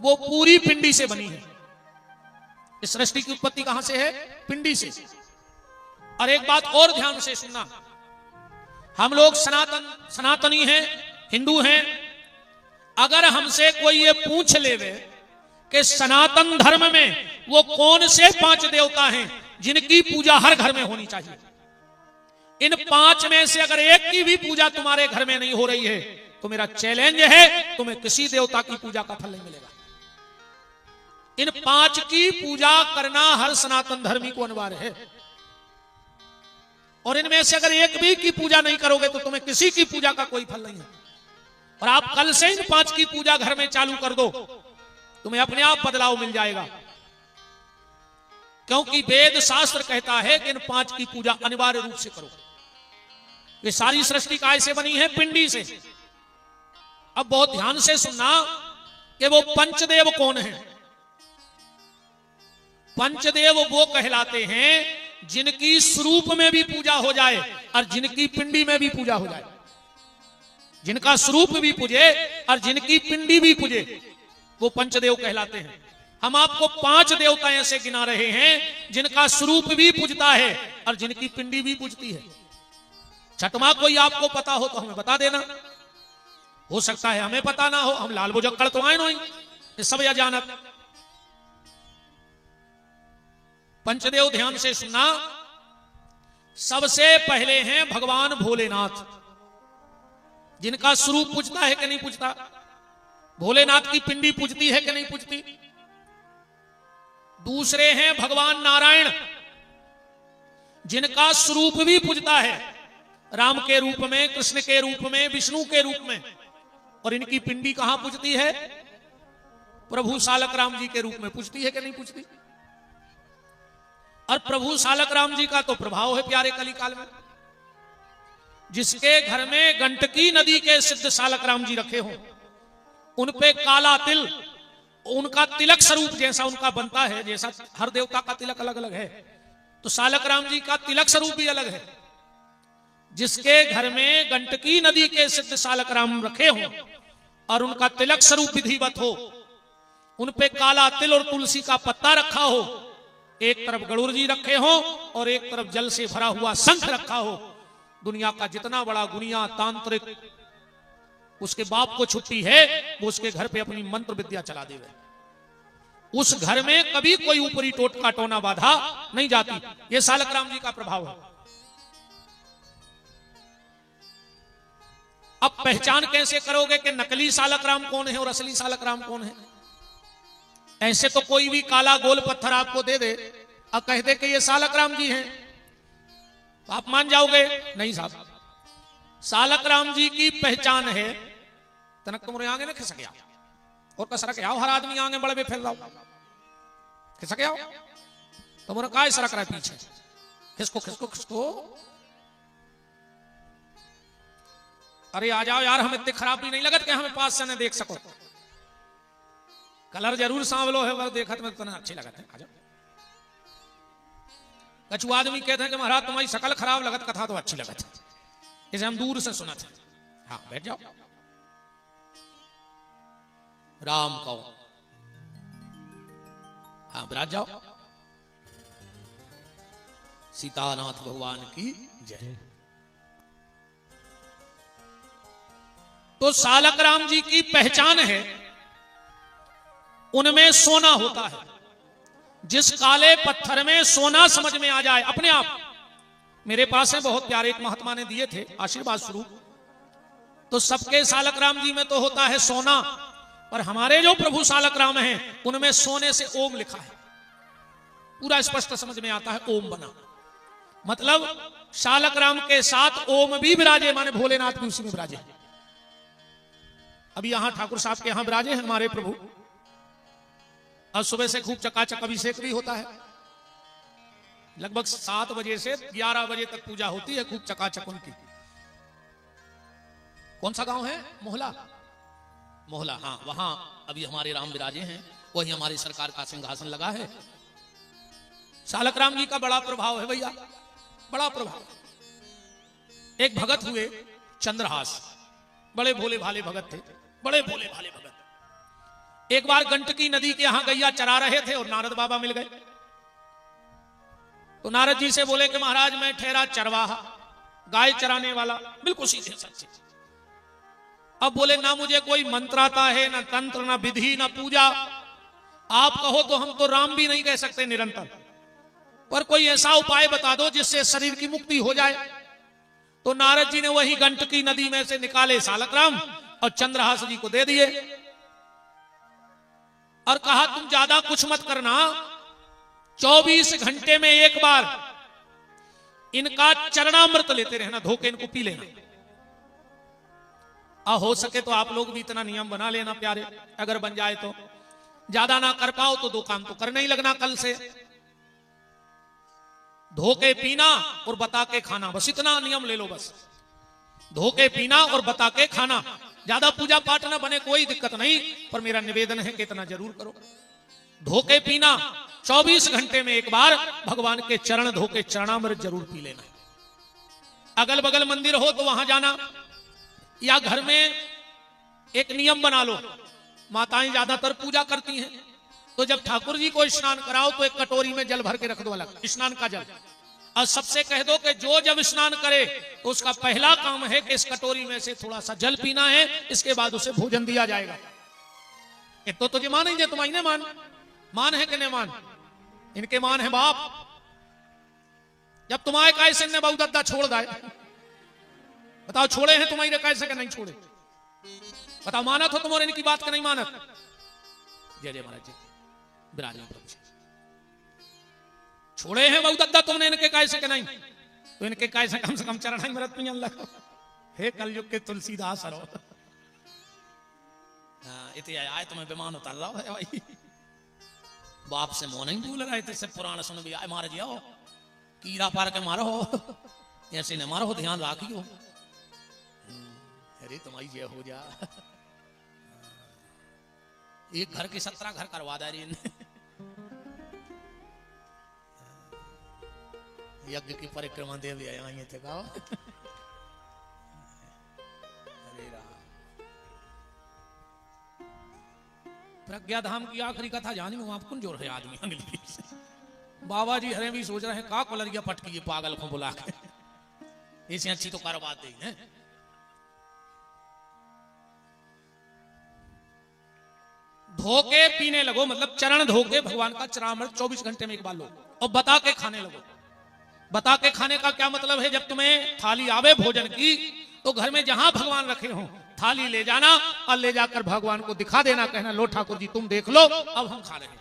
वो पूरी पिंडी से बनी है। इस सृष्टि की उत्पत्ति कहां से है? पिंडी से। और एक बात और ध्यान से सुनना, हम लोग सनातनी हैं, हिंदू हैं। अगर हमसे कोई ये पूछ लेवे कि सनातन धर्म में वो कौन से 5 देवता हैं जिनकी पूजा हर घर में होनी चाहिए, इन 5 में से अगर एक की भी पूजा तुम्हारे घर में नहीं हो रही है तो मेरा चैलेंज है, तुम्हें किसी देवता की पूजा का फल नहीं मिलेगा। इन 5 की पूजा करना हर सनातन धर्मी को अनिवार्य है, और इनमें से अगर एक भी की पूजा नहीं करोगे तो तुम्हें किसी की पूजा का कोई फल नहीं है। और आप कल से इन 5 की पूजा घर में चालू कर दो, तुम्हें अपने आप बदलाव मिल जाएगा। क्योंकि वेद शास्त्र कहता है कि इन 5 की पूजा अनिवार्य रूप से करो। ये सारी सृष्टि काय से बनी है? पिंडी से। अब बहुत ध्यान से सुनना कि वो पंचदेव कौन है। पंचदेव वो कहलाते हैं जिनकी स्वरूप में भी पूजा हो जाए और जिनकी पिंडी में भी पूजा हो जाए। जिनका स्वरूप भी पूजे और जिनकी पिंडी भी पूजे, वो पंचदेव कहलाते हैं। हम आपको 5 देवता ऐसे गिना रहे हैं जिनका स्वरूप भी पूजता है और जिनकी पिंडी भी पूजती है। छठवां कोई आपको पता हो तो हमें बता देना, हो सकता है हमें पता ना हो, हम लाल बुजक्कड़ तो आए नहीं, ये सब या जानत। पंचदेव ध्यान से सुनना, सबसे पहले हैं भगवान भोलेनाथ, जिनका स्वरूप पूजता है कि नहीं पूजता? भोलेनाथ की पिंडी पूजती है कि नहीं पूजती? दूसरे हैं भगवान नारायण, जिनका स्वरूप भी पूजता है, राम के रूप में, कृष्ण के रूप में, विष्णु के रूप में, और इनकी पिंडी कहां पूजती है? प्रभु सालक राम जी के रूप में पूजती है कि नहीं पूजती? और प्रभु सालक राम जी का तो प्रभाव है प्यारे कलिकाल में। जिसके घर में गंडकी नदी के सिद्ध सालक राम जी रखे हों, उन पे काला तिल, उनका तिलक स्वरूप जैसा उनका बनता है, जैसा हर देवता का तिलक अलग अलग है, तो सालक राम जी का तिलक स्वरूप भी अलग है। जिसके घर में गंडकी नदी के सिद्ध सालक राम रखे हों और उनका तिलक स्वरूप विधिवत हो, उन पे काला तिल और तुलसी का पत्ता रखा हो, एक तरफ गरुड़ जी रखे हो और एक तरफ जल से भरा हुआ शंख रखा हो, दुनिया का जितना बड़ा गुनिया तांत्रिक उसके बाप को छुट्टी है, वो उसके घर पे अपनी मंत्र विद्या चला देवे। उस घर में कभी कोई ऊपरी टोटका टोना बाधा नहीं जाती। ये सालक राम जी का प्रभाव है। अब पहचान कैसे करोगे कि नकली सालक राम कौन है और असली सालक राम कौन है? ऐसे तो कोई भी काला गोल पत्थर आपको दे दे और कह दे कि ये सालक राम जी हैं, तो आप मान जाओगे? नहीं साहब, सालक राम जी की पहचान है तनक तुमरे आगे ना खिसक आओ और कसरक आओ, हर आदमी आगे बड़े बेफिर रहो, खिसक आओ। तुम्हारा काय सरक रहा है पीछे, खिसको खिसको खिसको। अरे आ जाओ यार, हम इतने खराब भी नहीं लगत कि हमें पास से न देख सको। कलर जरूर सांवलो है, वह देखत में तो अच्छी लगत है। आ जाओ। कछु आदमी कहते हैं कि महाराज तुम्हारी शकल खराब लगत, कथा तो अच्छी लगत है, इसे हम दूर से सुना थे। हाँ बैठ जाओ। राम कहो, हाँ विराज जाओ। सीतानाथ भगवान की जय। तो सालक राम जी की पहचान है, उनमें सोना होता है। जिस काले पत्थर में सोना समझ में आ जाए अपने आप। मेरे पास है बहुत प्यारे एक महात्मा ने दिए थे आशीर्वाद स्वरूप, तो सबके सालक राम जी में तो होता है सोना, पर हमारे जो प्रभु सालक राम हैं उनमें सोने से ओम लिखा है, पूरा स्पष्ट समझ में आता है, ओम बना। मतलब सालक राम के साथ ओम भी विराजे, माने भोलेनाथ भी उसी में विराजे। अभी यहां ठाकुर साहब के यहां विराजे हैं हमारे प्रभु, और सुबह से खूब चकाचक अभिषेक भी होता है। लगभग 7 बजे से 11 बजे तक पूजा होती है, खूब चकाचक उनकी। कौन सा गांव है? मोहला। मोहला, हाँ, वहां अभी हमारे राम विराजे हैं, वही हमारी सरकार का सिंहासन लगा है। सालक राम जी का बड़ा प्रभाव है भैया, बड़ा प्रभाव। एक भगत हुए चंद्रहास, बड़े भोले भाले भगत थे, बड़े भोले भाले भगत। एक बार गंडकी नदी के यहां गैया चरा रहे थे और नारद बाबा मिल गए। तो नारद जी से बोले कि महाराज मैं ठहरा चरवाहा, गाय चराने वाला, बिल्कुल सीधे सच्चे। अब बोले ना मुझे कोई मंत्र आता है, ना तंत्र, ना विधि, ना पूजा। आप कहो तो हम तो राम भी नहीं कह सकते निरंतर, पर कोई ऐसा उपाय बता दो जिससे शरीर की मुक्ति हो जाए। तो नारद जी ने वही गंडकी नदी में से निकाले सालक राम और चंद्रहास जी को दे दिए और कहा तुम ज्यादा कुछ मत करना, 24 घंटे में एक बार इनका चरणामृत लेते रहना, धोके इनको पी लेना। हो सके तो आप लोग भी इतना नियम बना लेना प्यारे, अगर बन जाए तो। ज्यादा ना कर पाओ तो 2 काम तो करना ही लगना कल से। धोके पीना और बता के खाना, बस इतना नियम ले लो बस। धोके पीना और बता के खाना। ज्यादा पूजा पाठ ना बने कोई दिक्कत नहीं, पर मेरा निवेदन है कि इतना जरूर करो। धोके पीना, 24 घंटे में एक बार भगवान के चरण धोके चरणामृत जरूर पी लेना। अगल बगल मंदिर हो तो वहां जाना, या घर में एक नियम बना लो। माताएं ज्यादातर पूजा करती हैं, तो जब ठाकुर जी को स्नान कराओ तो एक कटोरी में जल भर के रख दो, अलग स्नान का जल। और सबसे कह दो कि जो जब स्नान करे तो उसका पहला काम है कि इस कटोरी में से थोड़ा सा जल पीना है, इसके बाद उसे भोजन दिया जाएगा। ये तो तुझे मानेंगे, तुम इन्हें मान है कि नहीं मान? इनके मान है बाप। जब तुम्हारे कैसे ने बहुत अद्दा छोड़ दाए, बताओ छोड़े हैं तुम्हारे कैसे के नहीं छोड़े? बताओ मानत हो तुम्हारे इनकी बात के नहीं मानत? जय जय महाराज जी, विराजमान प्रभु जी। छोड़े हैं बहुत अद्दा तुमने इनके कैसे के नहीं, तो इनके कैसे कम से कम चरण मृत पियन लगो। हे कलयुग के तुलसीदास हरो। इतने आए तुम्हें विमान उतर रहा है भाई, बाप से मोह नहीं भूल रहा है, पुराण सुन भी आए मार जाओ, कीड़ा पार के मारो, ऐसे न मारो, ध्यान राखियो। अरे तुम्हारी ये हो जा, एक घर के 17 घर करवा दे रही, यज्ञ की परिक्रमा देव आई थे कहा। प्रज्ञा धाम की आखिरी कथा जानी हूं, आप कौन जोर है आदमी अंगली से। बाबा जी हरे भी सोच रहे हैं का कलरिया पटकी पागल को बुला के, इसे अच्छी तो करवा दे हैं। धोके पीने लगो, मतलब चरण धोके भगवान का चरणामृत 24 घंटे में एक बार लो, और बता के खाने लगो। बता के खाने का क्या मतलब है, जब तुम्हें थाली आवे भोजन की तो घर में जहां भगवान रखे हो थाली ले जाना और ले जाकर भगवान को दिखा देना, कहना लो ठाकुर जी तुम देख लो अब हम खा रहे हैं।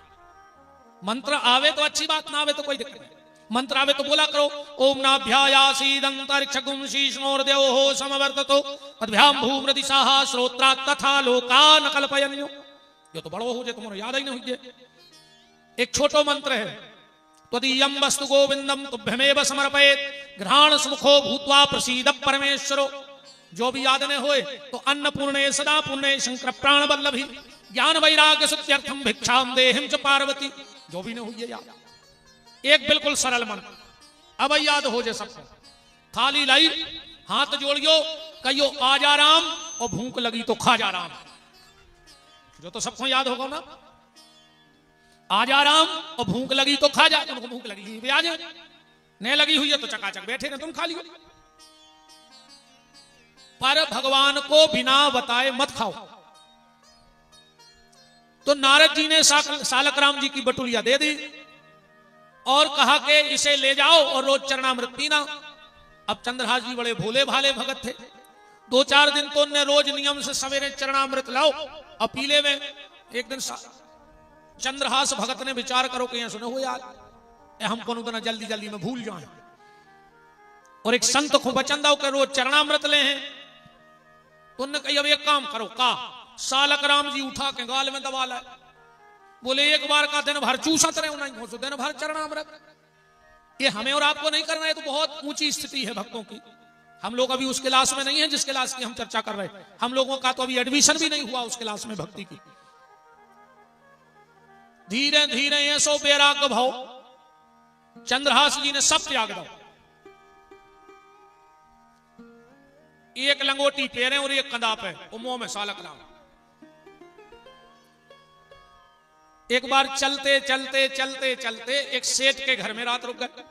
मंत्र आवे तो अच्छी बात, ना आवे तो कोई दिक्कत नहीं। मंत्र आवे तो बोला करो, ओम नाभ्यायासीदंतरिक्षगुं शीर्ष्णोर्देवो समवर्ततो अद्भ्याम भूमृदिशाः श्रोत्रा तथा लोकान कल्पयन्यो। ये तो बड़ो हो जाए, तुम्हारा याद ही नहीं हुई। एक छोटो मंत्र है, त्वदीयं वस्तु गोविंदम तुभ्यमेव समर्पयेत् घ्राण सुमुखो भूत्वा प्रसीद परमेश्वरो। जो भी याद न होए तो अन्नपूर्णे सदा पूर्णे शंकर प्राण वल्लभी ज्ञान वैराग्य सत्यर्थम भिक्षाम देहिं च पार्वती। जो भी न हुई याद, एक बिल्कुल सरल मंत्र, अब याद हो जाए सबको। थाली लाई, हाथ जोड़ियो, कहियो आजा राम, और भूख लगी तो खा जा राम। जो तो सबको याद होगा ना, आजा राम और भूख लगी तो खा जा। तुमको भूख लगी भी आ जाए, नहीं लगी हुई है तो चकाचक बैठे ना तुम खा लियो, पर भगवान को बिना बताए मत खाओ। तो नारद जी ने सालक राम जी की बटुलिया दे दी और कहा कि इसे ले जाओ और रोज चरणामृत पीना। अब चंद्रहास जी बड़े भोले भाले भगत थे, 2-4 दिन तो उन्हें रोज नियम से सवेरे चरणामृत लाओ और पीले में। एक दिन चंद्रहास भगत ने विचार करो कि सुनो हो यार, हम कौन उतना जल्दी जल्दी में भूल जाए, और एक संत को वचन दो कि रोज चरणामृत ले हैं। तो उन्होंने कही अब एक काम करो, का सालक राम जी उठा के गाल में दबा लाए, बोले एक बार का दिन भर चूसत रहे नहीं हो, दिन भर चरणामृत। ये हमें और आपको नहीं करना है, तो बहुत ऊंची स्थिति है भक्तों की। हम लोग अभी उस क्लास में नहीं है जिस क्लास की हम चर्चा कर रहे हैं। हम लोगों का तो अभी एडमिशन भी नहीं हुआ उस क्लास में भक्ति की। धीरे धीरे ये सो वैराग्य भाव चंद्रहास जी ने सब त्याग दो। एक लंगोटी पेरे और एक कंधा पे, मुंह में सालक राम। एक बार चलते चलते चलते चलते एक सेठ के घर में रात रुक गए।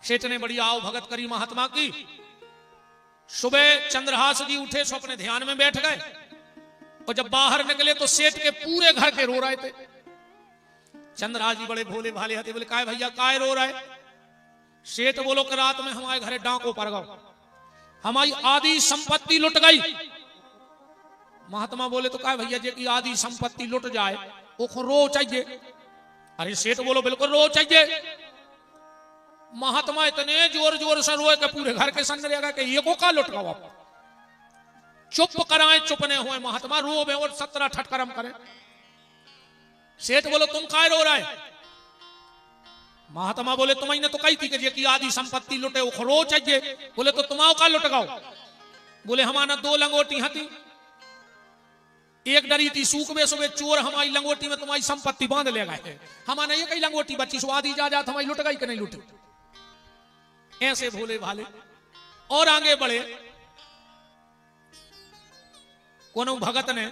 सेठ ने बड़ी आओ भगत करी महात्मा की। सुबह चंद्रहास जी उठे सो अपने ध्यान में बैठ गए, और जब बाहर निकले तो सेठ के पूरे घर के रो रहे थे। चंद्रहास जी बड़े भोले भाले हथे, बोले काय भैया काय रो रहे? सेठ बोलो कि रात में हमारे घरे डांको पड़ गओ, हमारी आधी संपत्ति लुट गई। महात्मा बोले तो काय भैया जी की आधी संपत्ति लुट जाए वो रो चाहिए? अरे सेठ बोलो बिल्कुल रो चाहिए। महात्मा इतने जोर जोर से रोए कि पूरे घर के सामने रहेगा कि ये को का लुट गवा। चुप कराए, चुप नहीं हुए महात्मा, रो में और 17 ठटकरम करे। सेठ बोलो तुम काय रो रहे? महात्मा बोले तुम्हें तो कही थी कि ये की आधी संपत्ति लुटे वो रो चाहिए। बोले तो तुम का लुट गाओ? बोले हमारा 2 लंगोटी हती, एक डरी थी सूख में सुबह चोर हमारी लंगोटी में तुम्हारी संपत्ति बांध ले गए। हमारा ये कई लंगोटी बची सो आधी जा जात हमारी लुट गई कि नहीं लुटी। ऐसे भोले भाले और आगे बढ़े। कोनो भगत ने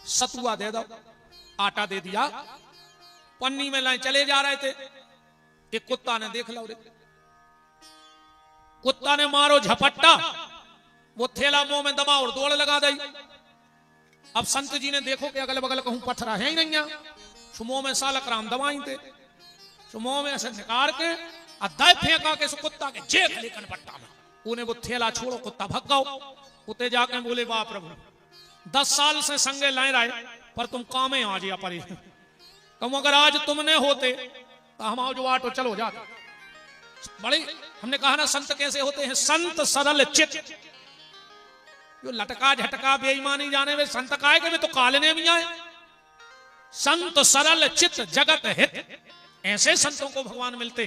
सतुआ दे दो, आटा दे दिया, पन्नी में लाए चले जा रहे थे। एक कुत्ता ने देख लो, कुत्ता ने मारो झपट्टा, वो थैला मुंह में दबा और दौड़ लगा दी। अब संत जी ने देखो कि अगल बगल कहूं पत्थरा है ही नहीं, सुमो में सालक राम दवाई थे, सुमो में ऐसे निकाल के अद्दाय फेंका के कुत्ता के जेब लेकर पट्टा में उन्हें वो थैला छोड़ो, कुत्ता भग गओ। उते जाके बोले वाह प्रभु, 10 साल से संगे लाए रहे पर तुम कामे आ जिया परी। तुम अगर आज तुमने होते तो हम आओ जो आटो चलो जाते। बड़ी हमने कहा ना संत कैसे होते हैं, संत सरल चित। जो लटका झटका बेईमानी जाने वे संत काय के वे तो कालने भी आए। संत सरल चित जगत हित, ऐसे संतों को भगवान मिलते।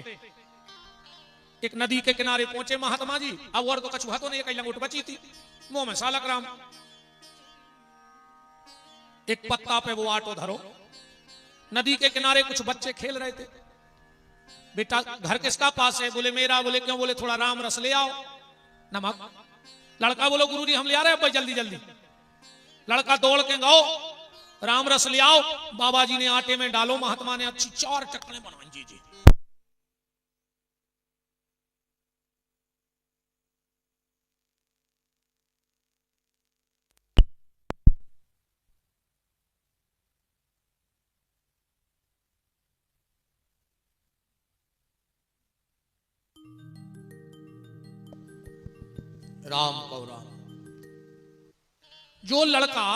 एक नदी के किनारे पहुंचे महात्मा जी, अब और तो कछुआ तो नहीं, कहीं लंगोट बची थी, मुंह में सालक राम। एक पत्ता पे वो आटो धरो। नदी के किनारे कुछ बच्चे खेल रहे थे। बेटा घर किसका पास है? बोले मेरा। बोले क्यों? बोले थोड़ा राम रस ले आओ, नमक। लड़का बोलो गुरुजी हम ले आ रहे हैं भाई, जल्दी जल्दी। लड़का दौड़ के गाओ राम रस ले आओ। बाबा जी ने आटे में डालो, महात्मा ने अच्छी 4 चक्करें बनवाई। जी जी राम को राम। जो लड़का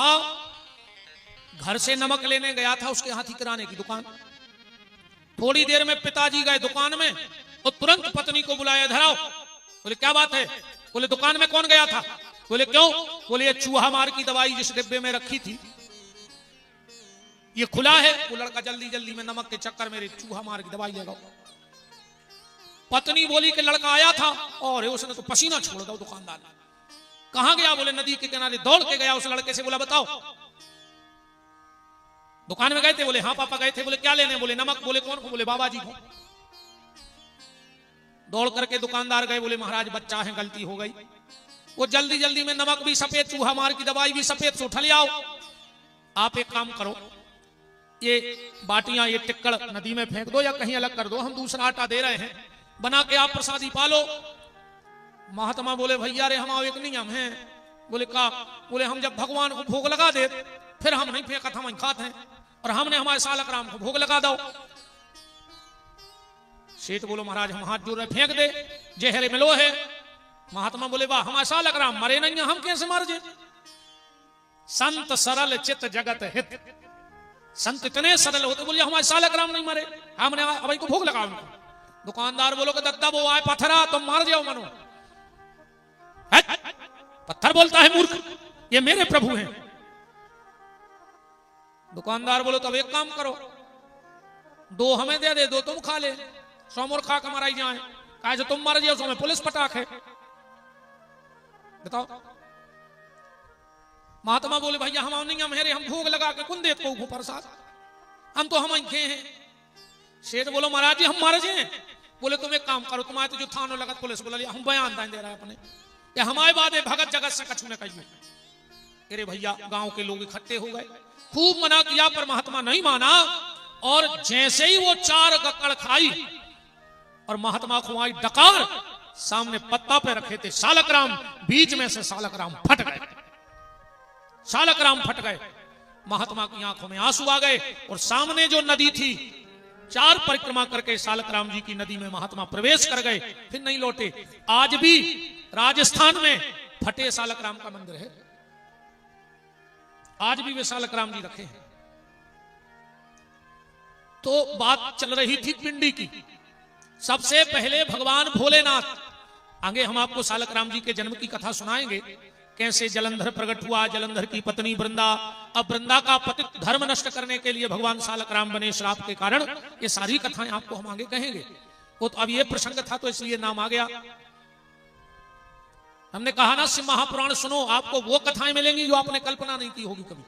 घर से नमक लेने गया था उसके हाथी किराने की दुकान, थोड़ी देर में पिताजी गए दुकान में और तुरंत पत्नी को बुलाया, धराओ। बोले क्या बात है? बोले दुकान में कौन गया था? बोले क्यों? बोले ये चूहा मार की दवाई जिस डिब्बे में रखी थी ये खुला है। वो लड़का जल्दी जल्दी में नमक के चक्कर में चूहा मार की दवाई ले गया। पत्नी बोली कि लड़का आया था और उसने तो पसीना छोड़ दो। दुकानदार कहां गया? बोले नदी के किनारे दौड़ के गया। उस लड़के से बोला बताओ दुकान में गए थे? बोले हाँ पापा गए थे। बोले क्या लेने? बोले नमक। बोले कौन को? बोले बाबा जी को। दौड़ करके दुकानदार गए। बोले महाराज बच्चा है, गलती हो गई। वो जल्दी जल्दी में नमक भी सफेद, चूहा मार की दवाई भी सफेद से उठा ले आओ। आप एक काम करो, ये बाटियां ये टिक्कड़ नदी में फेंक दो या कहीं अलग कर दो, हम दूसरा आटा दे रहे हैं, बना के आप प्रसादी पालो। महात्मा बोले भैया रे हम एक नियम है। बोले का? बोले हम जब भगवान को भोग लगा दे फिर हम नहीं फेंका था, हम खाते हैं, और हमने हमारे सालक राम को भोग लगा दो। सेठ बोलो महाराज हम हाथ जोड़ रहे, फेंक दे, जहरे मिलो है। महात्मा बोले वाह हमारे सालक राम मरे नहीं, हम कैसे मर जे? संत सरल चित जगत हित। संत इतने सरल होते, बोले हमारे सालक राम नहीं मरे, हमने अभी को भोग लगा उनको। दुकानदार बोलो कि दत्ता वो आए पत्थरा तुम मार जाओ मनो। पत्थर बोलता है मूर्ख, ये मेरे प्रभु हैं। दुकानदार बोलो तब एक काम करो, 2 हमें दे दे, 2 तुम खा ले, 100 मोर खा के मराई जाए, कहा जो तुम मर जाओ सो में पुलिस पटाख है। बताओ। महात्मा बोले भैया हम नहीं, हम भोग लगा के कुन देत को प्रसाद, हम तो हम खे हैं। शेठ बोलो महाराज जी हम मर जाए। बोले तुम एक काम करो, तुम्हारे तो जो थानो लगत पुलिस बोला हम बयान दे रहे हैं अपने, ये हमारे बात है भगत जगत से कछु ने कही। अरे भैया गांव के लोग इकट्ठे हो गए, खूब मना किया पर महात्मा नहीं माना, और जैसे ही वो 4 गक्कड़ खाई और महात्मा को आई डकार, सामने पत्ता पे रखे थे सालक राम, बीच में से सालक राम फट गए। सालक राम फट गए, महात्मा की आंखों में आंसू आ गए, और सामने जो नदी थी 4 परिक्रमा करके सालक राम जी की नदी में महात्मा प्रवेश कर गए, फिर नहीं लौटे। आज भी राजस्थान में फटे सालक राम का मंदिर है, आज भी वे सालक राम जी रखे हैं। तो बात चल रही थी पिंडी की। सबसे पहले भगवान भोलेनाथ, आगे हम आपको सालक राम जी के जन्म की कथा सुनाएंगे, कैसे जलंधर प्रकट हुआ, जलंधर की पत्नी वृंदा, अब वृंदा का पतित धर्म नष्ट करने के लिए भगवान सालक राम बने श्राप के कारण। ये सारी कथाएं आपको हम आगे कहेंगे। वो तो अब ये प्रसंग था तो इसलिए नाम आ गया। हमने कहा ना शिव महापुराण सुनो, आपको वो कथाएं मिलेंगी जो आपने कल्पना नहीं की होगी कभी।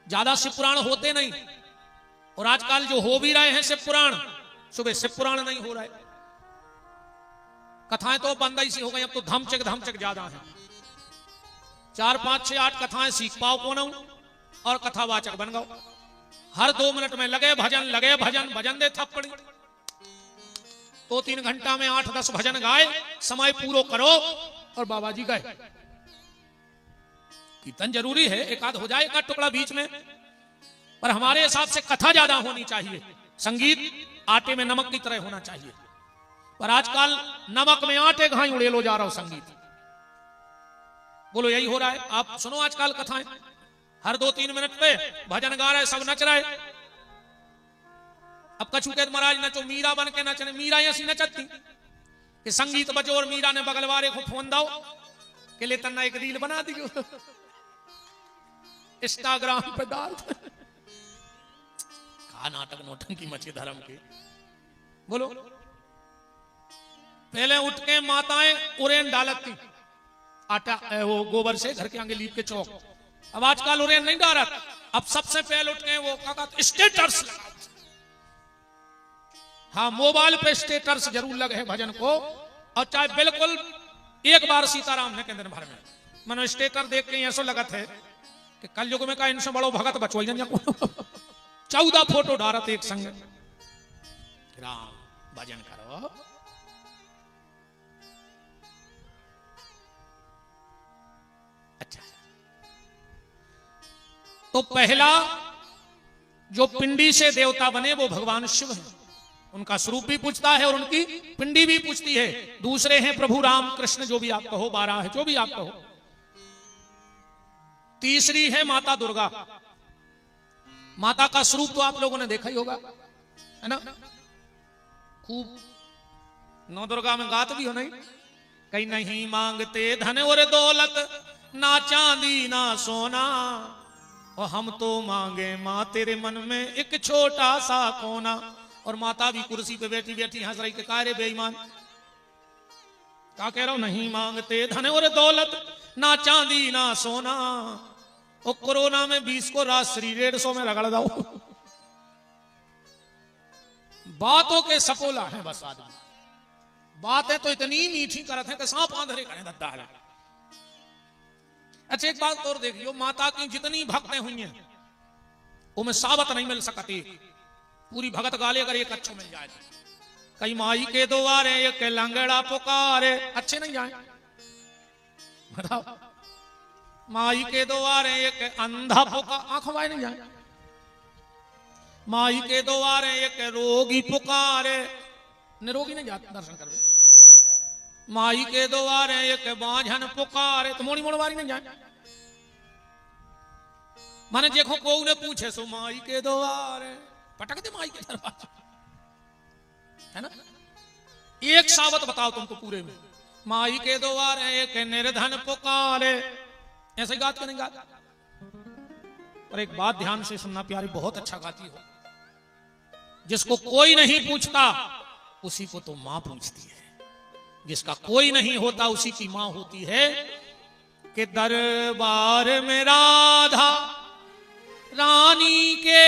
ज्यादा शिव पुराण होते नहीं, और आजकल जो हो भी रहे हैं शिव पुराण, सुबह शिव पुराण नहीं हो रहे, कथाएं तो बंद ही सी हो गई। अब तो धमचक ज्यादा है। 4, 5, 6, 8 कथाएं सीख पाओ कौन और कथावाचक बन गओ। हर 2 मिनट में लगे भजन, भजन दे थप्पड़ी। 2-3 घंटा में 8-10 भजन गाए, समय पूरो करो और बाबा जी गए। कीर्तन जरूरी है, एक आध हो जाए, एक आध टुकड़ा बीच में, पर हमारे हिसाब से कथा ज्यादा होनी चाहिए। संगीत आटे में नमक की तरह होना चाहिए, पर आजकल नमक में आटे घाई उड़े लो जा रहा हो संगीत। बोलो यही हो रहा है। आप सुनो आजकल कथाएं, हर 2-3 मिनट पे भजन गा रहे, सब नच रहे। अब कछु कहते महाराज नचो, मीरा बन के नचने, मीरा ऐसी नचती कि संगीत बजो और मीरा ने बगल वाले को फोन दाओ, के लिए तन्ना एक रील बना दियो, इंस्टाग्राम पे डाल। का नाटक नोटंकी मची धर्म की। बोलो, पहले उठ के माताएं उरेन डालत थी आटा वो गोबर से घर के आगे लीप के चौक। अब आजकल उरेन नहीं डालत, अब सबसे पहले उठ के वो क्या स्टेटस लगा। हाँ, मोबाइल पे स्टेटस जरूर लगे है भजन को, और चाहे बिल्कुल एक बार सीताराम ने के दिन भर में मनो स्टेटस देख के ऐसा लगत है कि कल युग में का इनसे बड़ो भगत बचो 14 फोटो डालत एक संग। राम भजन करो। अच्छा, तो पहला जो पिंडी से देवता बने वो भगवान शिव है, उनका स्वरूप भी पूछता है और उनकी पिंडी भी पूछती है। दूसरे हैं प्रभु राम कृष्ण, जो भी आप कहो, 12 है, जो भी आप कहो। तीसरी है माता दुर्गा। माता का स्वरूप तो आप लोगों ने देखा ही होगा, है ना? खूब नौ दुर्गा में गात भी हो नहीं, कहीं नहीं मांगते धन और दौलत, ना चांदी ना सोना, और हम तो मांगे मां तेरे मन में एक छोटा सा कोना। और माता भी कुर्सी पे बैठी बैठी हंस रही के कारे बेईमान, क्या कह रहा हूं? नहीं मांगते धन और दौलत, ना चांदी ना सोना, और कोरोना में 20 को राष्ट्रीय 150 में रगड़ दो। बातों के सपोला है बस आदमी, बातें तो इतनी मीठी करत है कि सांप आंधरे करें दद्दा है। अच्छा, एक बात और देखियो, माता की जितनी भक्तें हुई हैं उनमें साबत नहीं मिल सकती। पूरी भगत गाले अगर एक अच्छो मिल जाए, कई माई के द्वारे एक लंगड़ा पुकारे, अच्छे नहीं जाए बताओ। माई के द्वारे एक अंधा पुकार, आंखों वाई नहीं जाए। माई के द्वारे एक रोगी पुकारे, निरोगी नहीं जाते दर्शन करवे। माई के द्वारे एक बांझन पुकारे, तो मोड़ी मोड़वारी नहीं जाए। माने देखो को ने पूछे सो माई के द्वारे, पटक दे माई के दरवाजे, है ना? एक सावत बताओ तुमको पूरे में। माई के द्वारे एक निर्धन पुकारे, ऐसे ही गात के नहीं गात। और एक बात ध्यान से सुनना प्यारी, बहुत अच्छा गाती हो। जिसको कोई नहीं पूछता उसी को तो मां पूछती है, जिसका कोई नहीं होता उसी की मां होती है। कि दरबार में राधा रानी के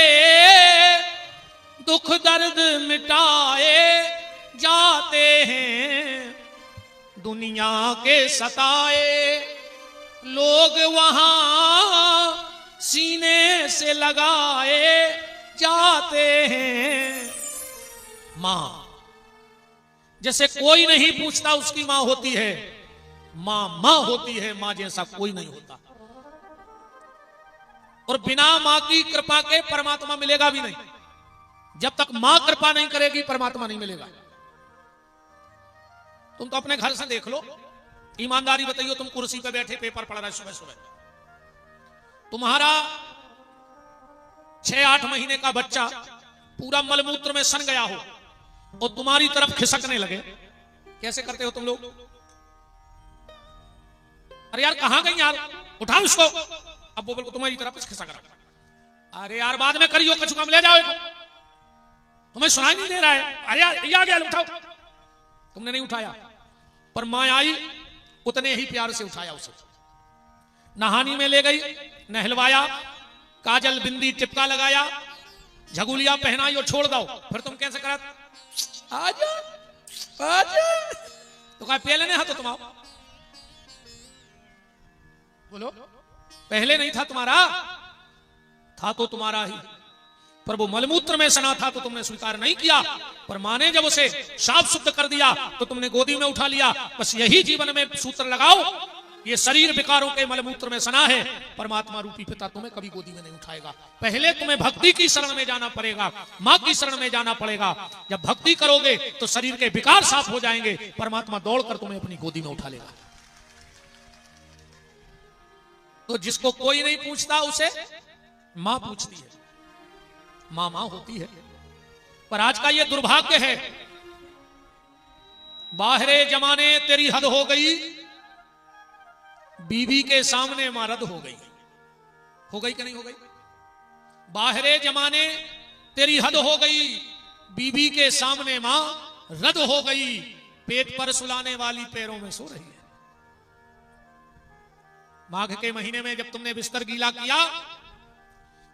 दुख दर्द मिटाए जाते हैं, दुनिया के सताए लोग वहां सीने से लगाए जाते हैं। मां जैसे कोई नहीं पूछता उसकी मां होती है, मां मां होती है, मां जैसा कोई नहीं होता। और बिना मां की कृपा के परमात्मा मिलेगा भी नहीं। जब तक मां कृपा नहीं करेगी परमात्मा नहीं मिलेगा। तुम तो अपने घर से देख लो, ईमानदारी बताइए, तुम कुर्सी पे बैठे पेपर पढ़ रहे सुबह सुबह, तुम्हारा 6-8 महीने का बच्चा पूरा मलमूत्र में सन गया हो और तुम्हारी तरफ खिसकने लगे, कैसे करते हो तुम लोग? अरे यार कहां गई यार, उठाओ इसको। अब वो बिल्कुल तुम्हारी तरफ खिसक रहा, अरे यार बाद में करियो, कछु काम ले जाओ, तुम्हें सुनाई नहीं दे रहा है, अरे यार ये आ गया, उठाओ। तुमने नहीं उठाया, पर मां आई उतने ही प्यार से उठाया उसे, नहानी में ले गई, नहलवाया, काजल बिंदी टिपका लगाया, झगुलिया पहनाई और छोड़ दो। फिर तुम कैसे करा? आजा आजा, तो कहा पहले नहीं था तो तुम आओ। बोलो, पहले नहीं था तुम्हारा, था तो तुम्हारा ही, पर वो मलमूत्र में सना था तो तुमने स्वीकार नहीं किया। पर मां ने जब उसे साफ शुद्ध कर दिया तो तुमने गोदी में उठा लिया। बस यही जीवन में सूत्र लगाओ, ये शरीर विकारों के मलमूत्र में सना है, परमात्मा रूपी पिता तुम्हें कभी गोदी में नहीं उठाएगा। पहले तुम्हें भक्ति की शरण में जाना पड़ेगा, मां की शरण में जाना पड़ेगा। जब भक्ति करोगे तो शरीर के विकार साफ हो जाएंगे, परमात्मा दौड़कर तुम्हें अपनी गोदी में उठा लेगा। तो जिसको कोई नहीं पूछता उसे मां पूछती है, मां मां होती है। पर आज का ये दुर्भाग्य है, बाहरे जमाने तेरी हद हो गई, बीवी के सामने मां रद्द हो गई कि नहीं हो गई? बाहरे जमाने तेरी हद हो गई, बीवी के सामने मां रद्द हो गई, पेट पर सुलाने वाली पैरों में सो रही है। माघ के महीने में जब तुमने बिस्तर गीला किया,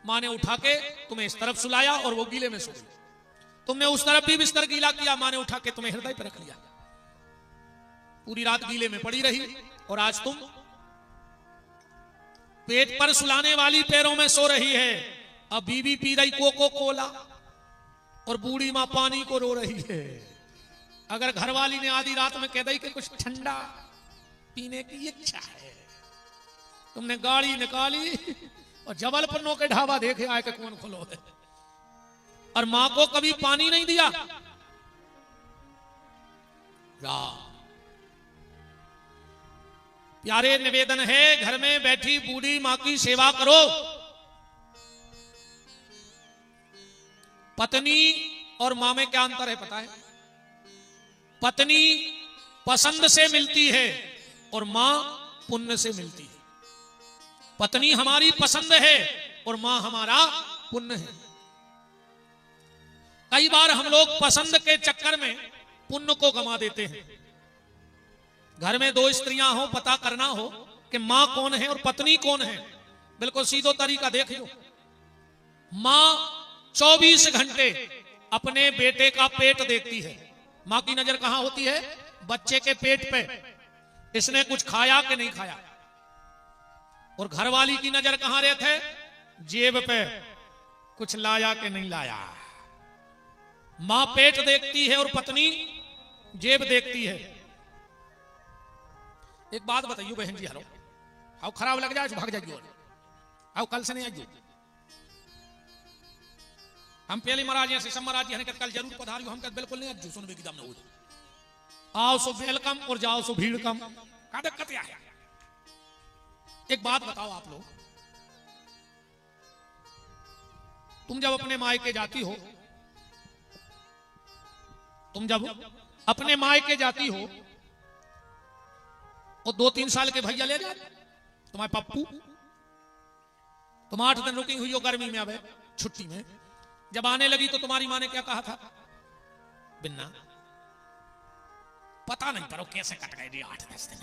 मां ने उठा के तुम्हें इस तरफ सुलाया और वो गीले में सो गई। तुमने उस तरफ भी बिस्तर गीला किया, मां ने उठा के तुम्हें हृदय पर रख लिया, पूरी रात गीले में पड़ी रही। और आज तुम पेट पर सुलाने वाली पैरों में सो रही है। अब बीवी पी रही कोको कोला और बूढ़ी मां पानी को रो रही है। अगर घरवाली ने आधी रात में कह दी कि कुछ ठंडा पीने की इच्छा है, तुमने गाड़ी निकाली और जबलपुर के ढाबा देखे आए कि कौन खोलो है, और मां को कभी पानी नहीं दिया। प्यारे निवेदन है, घर में बैठी बूढ़ी मां की सेवा करो। पत्नी और मां में क्या अंतर है पता है? पत्नी पसंद से मिलती है और मां पुण्य से मिलती है। पत्नी हमारी पसंद है और मां हमारा पुण्य है। कई बार हम लोग पसंद के चक्कर में पुण्य को गंवा देते हैं। घर में दो स्त्रियां हो, पता करना हो कि मां कौन है और पत्नी कौन है, बिल्कुल सीधो तरीका देख लो। मां 24 घंटे अपने बेटे का पेट देखती है। मां की नजर कहां होती है? बच्चे के पेट पे, इसने कुछ खाया कि नहीं खाया। और घरवाली की नजर कहां रहती है? जेब पे, कुछ लाया कि नहीं लाया। मां पेट देखती है और पत्नी जेब देखती है। एक बात बताइयो बहन जी, हरो हाउ खराब लग जाए भाग जाइयो, हाउ कल से नहीं आइयो। हम पहले महाराज यहाँ से महाराज जी कल जरूर पधारियो, हम कल बिल्कुल नहीं आइयो, सुनबे की दम न हो। आओ सो वेलकम और जाओ सो भीड़ कम, का दिक्कत क्या है? एक बात बताओ आप लोग, तुम जब अपने मायके जाती हो, तुम जब अपने मायके जाती हो और 2-3 साल के भैया ले जाए तुम्हारे पप्पू, तुम 8 दिन रुकी हुई हो गर्मी में, अब छुट्टी में जब आने लगी तो तुम्हारी माँ ने क्या कहा था? बिन्ना पता नहीं करो कैसे कट गए 8-10 दिन।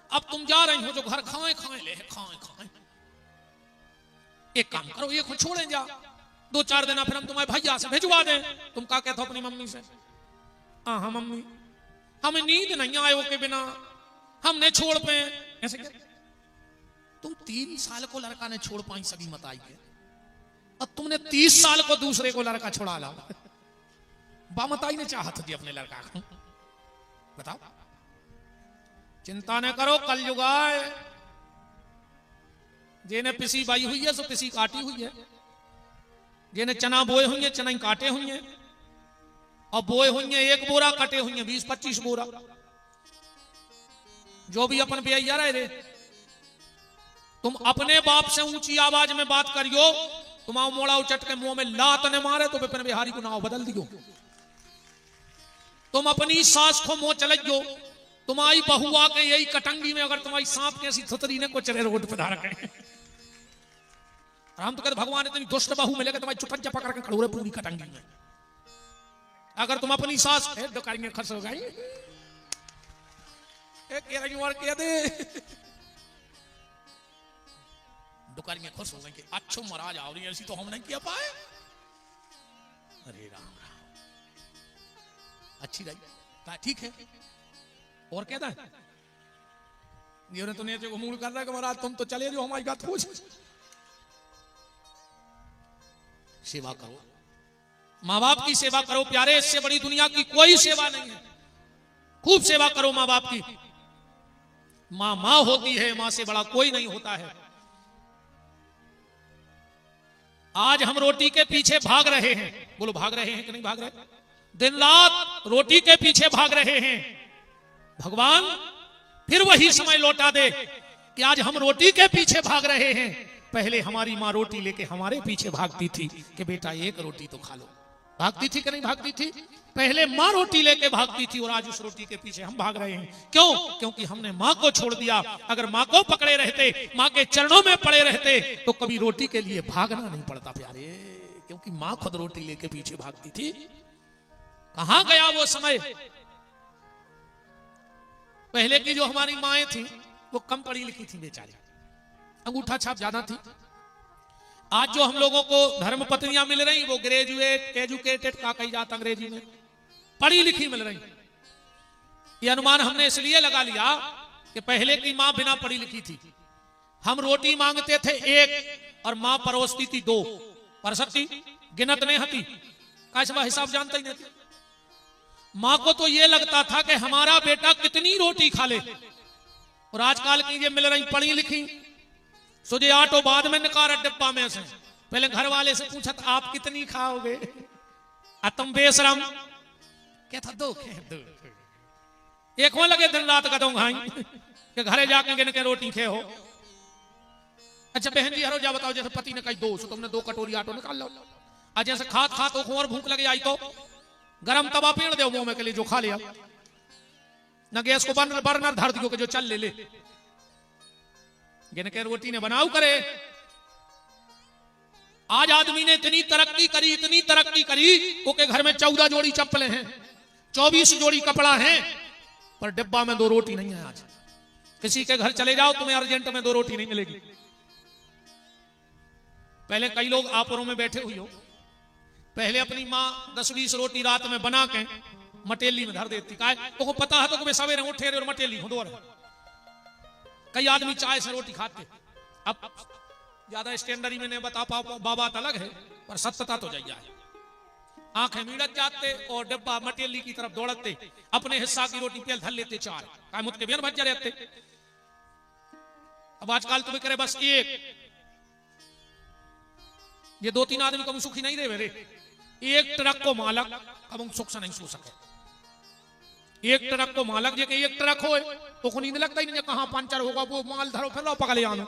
अब तुम जा रही हो जो घर खाए ले खाए, एक काम करो, ये खुद छोड़े जा 2-4 दिन, फिर हम तुम्हारे भैया से भिजवा दें। तुम क्या कहते हो अपनी मम्मी से? हाँ मम्मी, हमें नींद नहीं आए के बिना हमने छोड़ पे ऐसे क्या? तुम 3 साल को लड़का ने छोड़ पाई सभी मत आई के, और तुमने 30 साल को दूसरे को लड़का छोड़ा ला। बामताई ने चाहत थी अपने लड़का को, बताओ। चिंता न करो, कल युग आए, जेने पिसी बाई हुई है सो पिसी काटी हुई है, जेने चना बोए हुई है चना ही काटे हुई है, और बोए हुई है 1 बोरा, कटे हुई है 20-25 बोरा। जो भी अपन भैया रहे रे, तुम अपने बाप से ऊंची आवाज में बात करियो, तुम आओ मोड़ा उचट के मुंह में लात ने मारे तो विपिन बिहारी को नाव बदल दियो। तुम अपनी सास को मुंह चलियो, तुम्हारी बहू आके यही कटंगी में अगर तुम्हारी सांप की ऐसी थुतरी ने कुछ रोड पे धारा रखे, हम तो कहते भगवान इतनी दुष्ट बहू मिलेगा तुम्हारी चुपन चपा करके खड़ोरे पूरी कटंगी में। अगर तुम अपनी सास दुकान में खर्च हो गई दुकान में खुश हो गई कि अच्छो महाराज आ रही ऐसी तो हम नहीं किया पाए। अरे राम राम, अच्छी रही, ठीक है। और कहता है ये तो नहीं मूड कर रहा है कि महाराज तुम तो चले जो हमारी बात पूछ। सेवा करो, माँ बाप की सेवा करो प्यारे, इससे बड़ी दुनिया की कोई सेवा नहीं है। खूब सेवा करो माँ बाप की। माँ माँ होती है, माँ से बड़ा कोई नहीं होता है। आज हम रोटी के पीछे भाग रहे हैं, बोलो भाग रहे हैं कि नहीं भाग रहे? दिन रात रोटी के पीछे भाग रहे हैं। भगवान फिर वही समय लौटा दे कि आज हम रोटी के पीछे भाग रहे हैं। पहले हमारी माँ रोटी लेके हमारे पीछे भागती थी कि बेटा 1 रोटी तो खा लो, भागती थी कि नहीं भागती थी? पहले माँ रोटी लेके भागती थी और आज उस रोटी के पीछे हम भाग रहे हैं। क्यों? क्योंकि हमने माँ को छोड़ दिया। अगर माँ को पकड़े रहते, माँ के चरणों में पड़े रहते, तो कभी रोटी के लिए भागना नहीं पड़ता प्यारे, क्योंकि माँ खुद रोटी लेके पीछे भागती थी। कहां गया वो समय? पहले की जो हमारी माएं थी वो कम पढ़ी लिखी थी बेचारी, अंगूठा छाप ज्यादा थी। आज जो हम लोगों को धर्म पत्नियां मिल रही वो ग्रेजुएट, एजुकेटेड का कही जाता अंग्रेजी में, पढ़ी लिखी मिल रही। ये अनुमान हमने इसलिए लगा लिया कि पहले की मां बिना पढ़ी लिखी थी। हम रोटी मांगते थे एक और मां परोसती थी दो, परसती गिनत नहीं हती, कैसा हिसाब जानता ही नहीं थी। मां को तो ये लगता था कि हमारा बेटा कितनी रोटी खा ले। और आजकल की ये मिल रही पढ़ी लिखी, सुजे आटो बाद में निकारा डिब्बा में से, पहले घर वाले से पूछा था आप कितनी खाओगे, तुम बेशरम कहता दो एक हो लगे दिन रात कदों खाई कि घरे जाके गिन के रोटी खे हो। अच्छा बहन जी हरो जा बताओ, जैसे पति ने कही दो, तो तुमने 2 कटोरी आटो निकाल लो। आज जैसे खात खात और भूख लगे आई तो गरम तवा पेड़ दो मुंह में के लिए जो खा लिया, न गैस को बर्नर धर दियो कि जो चल ले गिन के रोटी ने बनाओ करे। आज आदमी ने इतनी तरक्की करी, इतनी तरक्की करी, ओके घर में 14 जोड़ी चप्पलें हैं, 24 जोड़ी कपड़ा है, पर डिब्बा में 2 रोटी नहीं है। आज किसी के घर चले जाओ तुम्हें अर्जेंट में 2 रोटी नहीं मिलेगी। पहले कई लोग आपोरों में बैठे हुए हो, पहले अपनी माँ 10-20 रोटी रात में बना के मटेली में धर देती, तो पता है तो कि सवेरे उठे और मटेली हो दो। कई आदमी चाय से रोटी खाते। अब ज्यादा स्टैंडर्ड में नहीं बता पाओ, बाबा अलग है, पर सत्यता तो जाइए। आंखें मीड़त जाते और डिब्बा मटेली की तरफ दौड़ते, अपने हिस्सा की रोटी पेल धर लेते 4, काय मुझके बेन भज रहते। अब आजकल तुम्हें करे बस एक, ये 2-3 आदमी कम सुखी नहीं रहे रे। एक ट्रक को मालक अब सुख से नहीं सो सके। एक ट्रक को मालक जे एक ट्रक हो तो नींद लगता ही नहीं, कहां पंचर होगा, वो माल धरो फिर लो पकड़े आनो।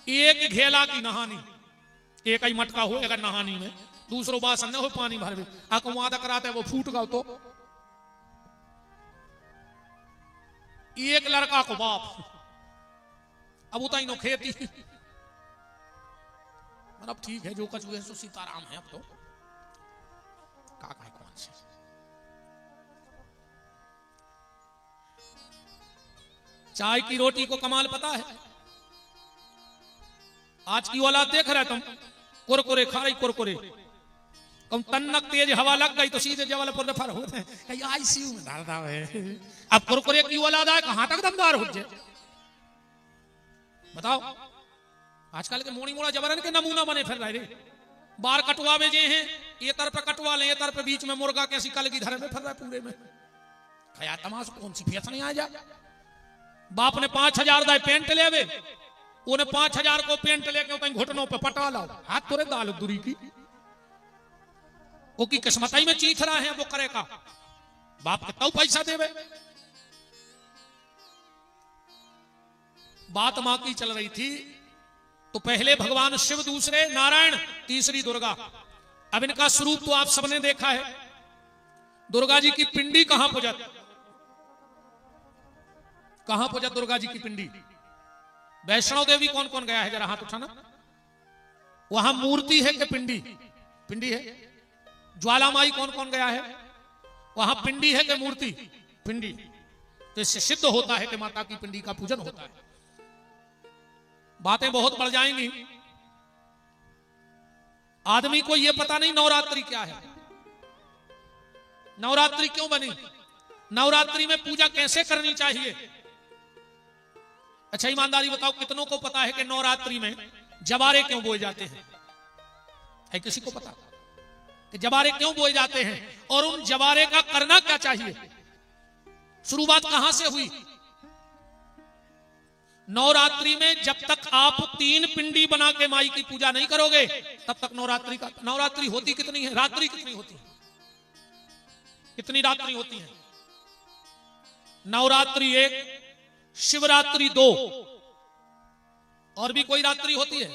एक घेला की नहानी, एक ही मटका हो अगर नहानी में, दूसरो बासन न हो पानी भर में, आको वादा कराते वो फूट गया तो। एक लड़का को बाप, अब उताई नो खेती, अब ठीक है जो कछ हुए सो सीताराम है। अब तो काका है कौन से चाय की रोटी को कमाल पता है? आज की औलाद देख रहे तुम, कुरकुरे खा रही, कुरकुरे कम तन्नक तेज हवा लग गई तो सीधे जबलपुर में फर होते हैं, आईसीयू में डालता है। अब कुरकुरे की औलाद आए कहां तक दमदार हो जाए बताओ। आजकल के मोड़ी मोड़ा जबरन के नमूना बने फिर रहे, बार कटवावे जे हैं, ये तरफ कटवा ले, ये तरफ बीच में मुर्गा कैसी कल की धरे में फिर रहा पूरे में। खया तमाशा कौन सी फैशन नहीं आ जा। बाप ने 5000 दाए पेंट लेवे, उन्हें 5000 को पेंट लेके कहीं घुटनों पे पटा लाओ, हाथ तोरे दाल दूरी की वो की किस्मताई में चीथ रहा है वो करेगा, बाप के तब पैसा देवे। बात मां की चल रही थी तो पहले भगवान शिव, दूसरे नारायण, तीसरी दुर्गा। अब इनका स्वरूप तो आप सबने देखा है। दुर्गा जी की पिंडी कहां पुजत, कहां पुजत दुर्गा जी की पिंडी? वैष्णव देवी कौन कौन गया है जरा हाथ उठाना। वहां मूर्ति है कि पिंडी? पिंडी है। ज्वाला माई कौन कौन गया है? वहां पिंडी है कि मूर्ति? पिंडी। तो इससे सिद्ध होता है कि माता की पिंडी का पूजन होता है। बातें बहुत बढ़ जाएंगी। आदमी को यह पता नहीं नवरात्रि क्या है, नवरात्रि क्यों बनी, नवरात्रि में पूजा कैसे करनी चाहिए। अच्छा ईमानदारी बताओ, कितनों को पता है कि नवरात्रि में जवारे क्यों बोए जाते हैं? है किसी को पता कि जवारे क्यों बोए जाते हैं और उन जवारे का करना क्या चाहिए? शुरुआत कहां से हुई? नवरात्रि में जब तक आप 3 पिंडी बना के माई की पूजा नहीं करोगे तब तक नवरात्रि होती कितनी है, रात्रि कितनी होती है, कितनी रात्रि होती है? नवरात्रि 1, शिवरात्रि 2, और भी कोई रात्रि होती है?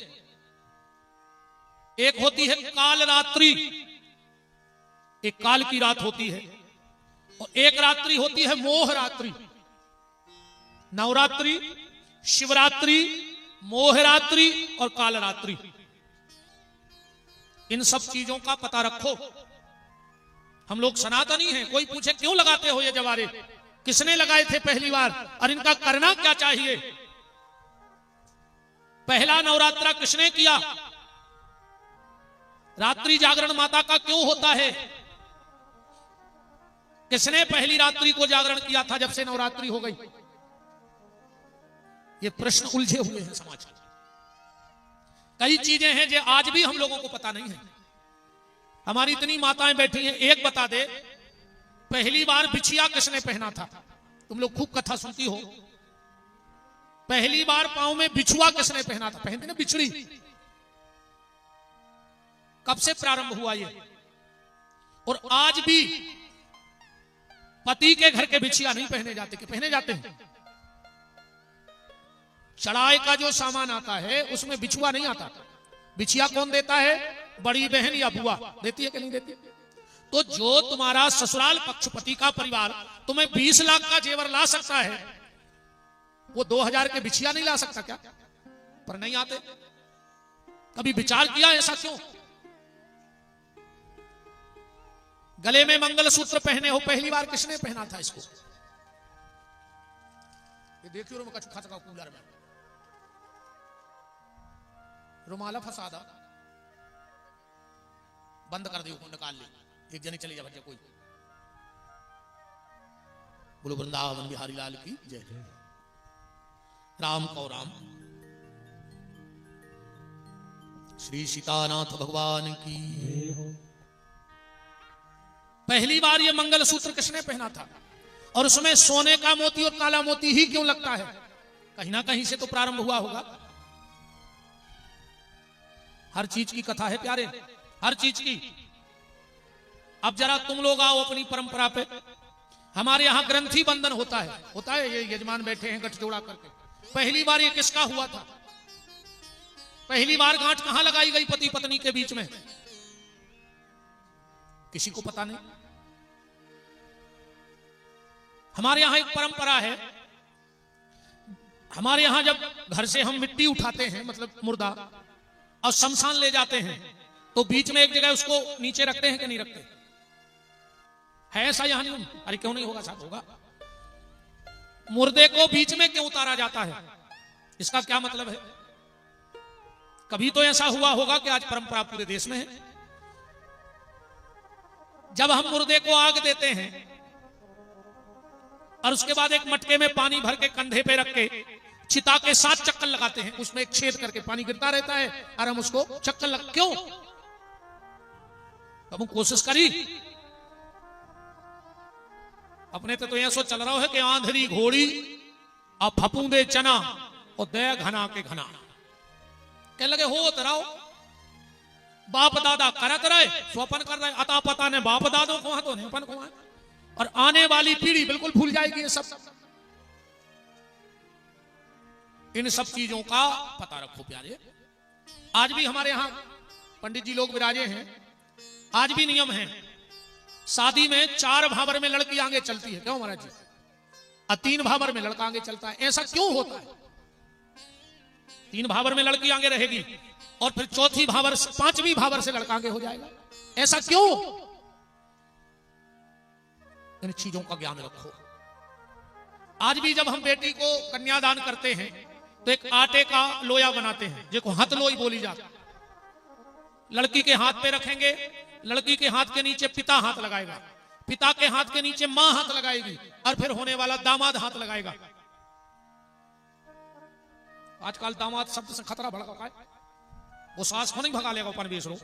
एक होती है काल रात्रि, एक काल की रात होती है, और एक रात्रि होती है मोह रात्रि। नवरात्रि, शिवरात्रि, मोह रात्रि और काल रात्रि, इन सब चीजों का पता रखो। हम लोग सनातनी हैं। कोई पूछे क्यों लगाते हो ये जवारे, किसने लगाए थे पहली बार, और इनका करना क्या चाहिए? पहला नवरात्रा किसने किया? रात्रि जागरण माता का क्यों होता है? किसने पहली रात्रि को जागरण किया था जब से नवरात्रि हो गई? ये प्रश्न उलझे हुए हैं समाज में। कई चीजें हैं जो आज भी हम लोगों को पता नहीं है। हमारी इतनी माताएं बैठी हैं, एक बता दे पहली बार बिछिया किसने पहना था? तुम लोग खूब कथा सुनती हो। पहली बार पांव में बिछुआ किसने पहना था? पहनते ना बिछड़ी। कब से प्रारंभ हुआ ये? और आज भी पति के घर के बिछिया नहीं पहने जाते कि पहने जाते हैं? चढ़ाई का जो सामान आता है उसमें बिछुआ नहीं आता। बिछिया कौन देता है? बड़ी बहन या बुआ देती है कि नहीं देती? तो जो तुम्हारा ससुराल पक्षपति का परिवार तुम्हें 20 लाख का जेवर ला सकता है, वो 2000 के बिछिया नहीं ला सकता क्या? पर नहीं आते। कभी विचार किया ऐसा क्यों? गले में मंगलसूत्र पहने हो, पहली बार किसने पहना था इसको? ये देखियो रुम कछु खत का कूलर में रुमाला फसादा बंद कर दियो, निकाल ले। एक जने चली जा बच्चे कोई। बोलो वृंदावन बिहारी लाल की जय। राम को राम। श्री सीतानाथ भगवान की। पहली बार ये मंगलसूत्र किसने पहना था? और उसमें सोने का मोती और काला मोती ही क्यों लगता है? कहीं ना कहीं से तो प्रारंभ हुआ होगा। हर चीज की कथा है प्यारे, हर चीज की। अब जरा तुम लोग आओ अपनी परंपरा पे। हमारे यहां ग्रंथि बंधन होता है। ये यजमान बैठे हैं गठजोड़ा करके। पहली बार ये किसका हुआ था? पहली बार गांठ कहां लगाई गई पति पत्नी के बीच में? किसी को पता नहीं। हमारे यहां एक परंपरा है। हमारे यहां जब घर से हम मिट्टी उठाते हैं, मतलब मुर्दा, और शमशान ले जाते हैं, तो बीच में एक जगह उसको नीचे रखते हैं कि नहीं रखते? है ऐसा यहां नियम? अरे क्यों नहीं होगा? साथ होगा। मुर्दे को बीच में क्यों उतारा जाता है? इसका क्या मतलब है? कभी तो ऐसा हुआ होगा कि आज परंपरा पूरे देश में है। जब हम मुर्दे को आग देते हैं और उसके बाद एक मटके में पानी भर के कंधे पे रख के चिता के 7 चक्कर लगाते हैं, उसमें एक छेद करके पानी गिरता रहता है और हम उसको चक्कर लगा। क्यों? हम कोशिश करी। अपने तो ऐसा चल रहा है कि आंधरी घोड़ी और फपूंदे चना और दे घना के घना कह लगे हो तराओ। बाप दादा करत रहे, स्वपन कर रहे, अता पता ने बाप दादों को तो नहीं अपन को, और आने वाली पीढ़ी बिल्कुल भूल जाएगी ये सब। इन सब चीजों का पता रखो प्यारे। आज भी हमारे यहां पंडित जी लोग विराजे हैं। आज भी नियम है, शादी में 4 भाबर में लड़की आगे चलती है। क्यों महाराज जी? और 3 भाबर में लड़का आगे चलता है। ऐसा क्यों होता है? 3 भाबर में लड़की आगे रहेगी और फिर 4थी भाबर, 5वीं भाबर से लड़का आगे हो जाएगा। ऐसा क्यों? इन चीजों का ज्ञान रखो। आज भी जब हम बेटी को कन्यादान करते हैं तो एक आटे का लोया बनाते हैं, जिसको हाथ लोई बोली जाती। लड़की के हाथ पे रखेंगे, लड़की के हाथ के नीचे पिता हाथ लगाएगा, पिता के हाथ के नीचे मां हाथ लगाएगी, और फिर होने वाला दामाद हाथ लगाएगा। आजकल दामाद शब्द से खतरा भड़का है। वो सास को नहीं भगा लेगा अपन बेसरो,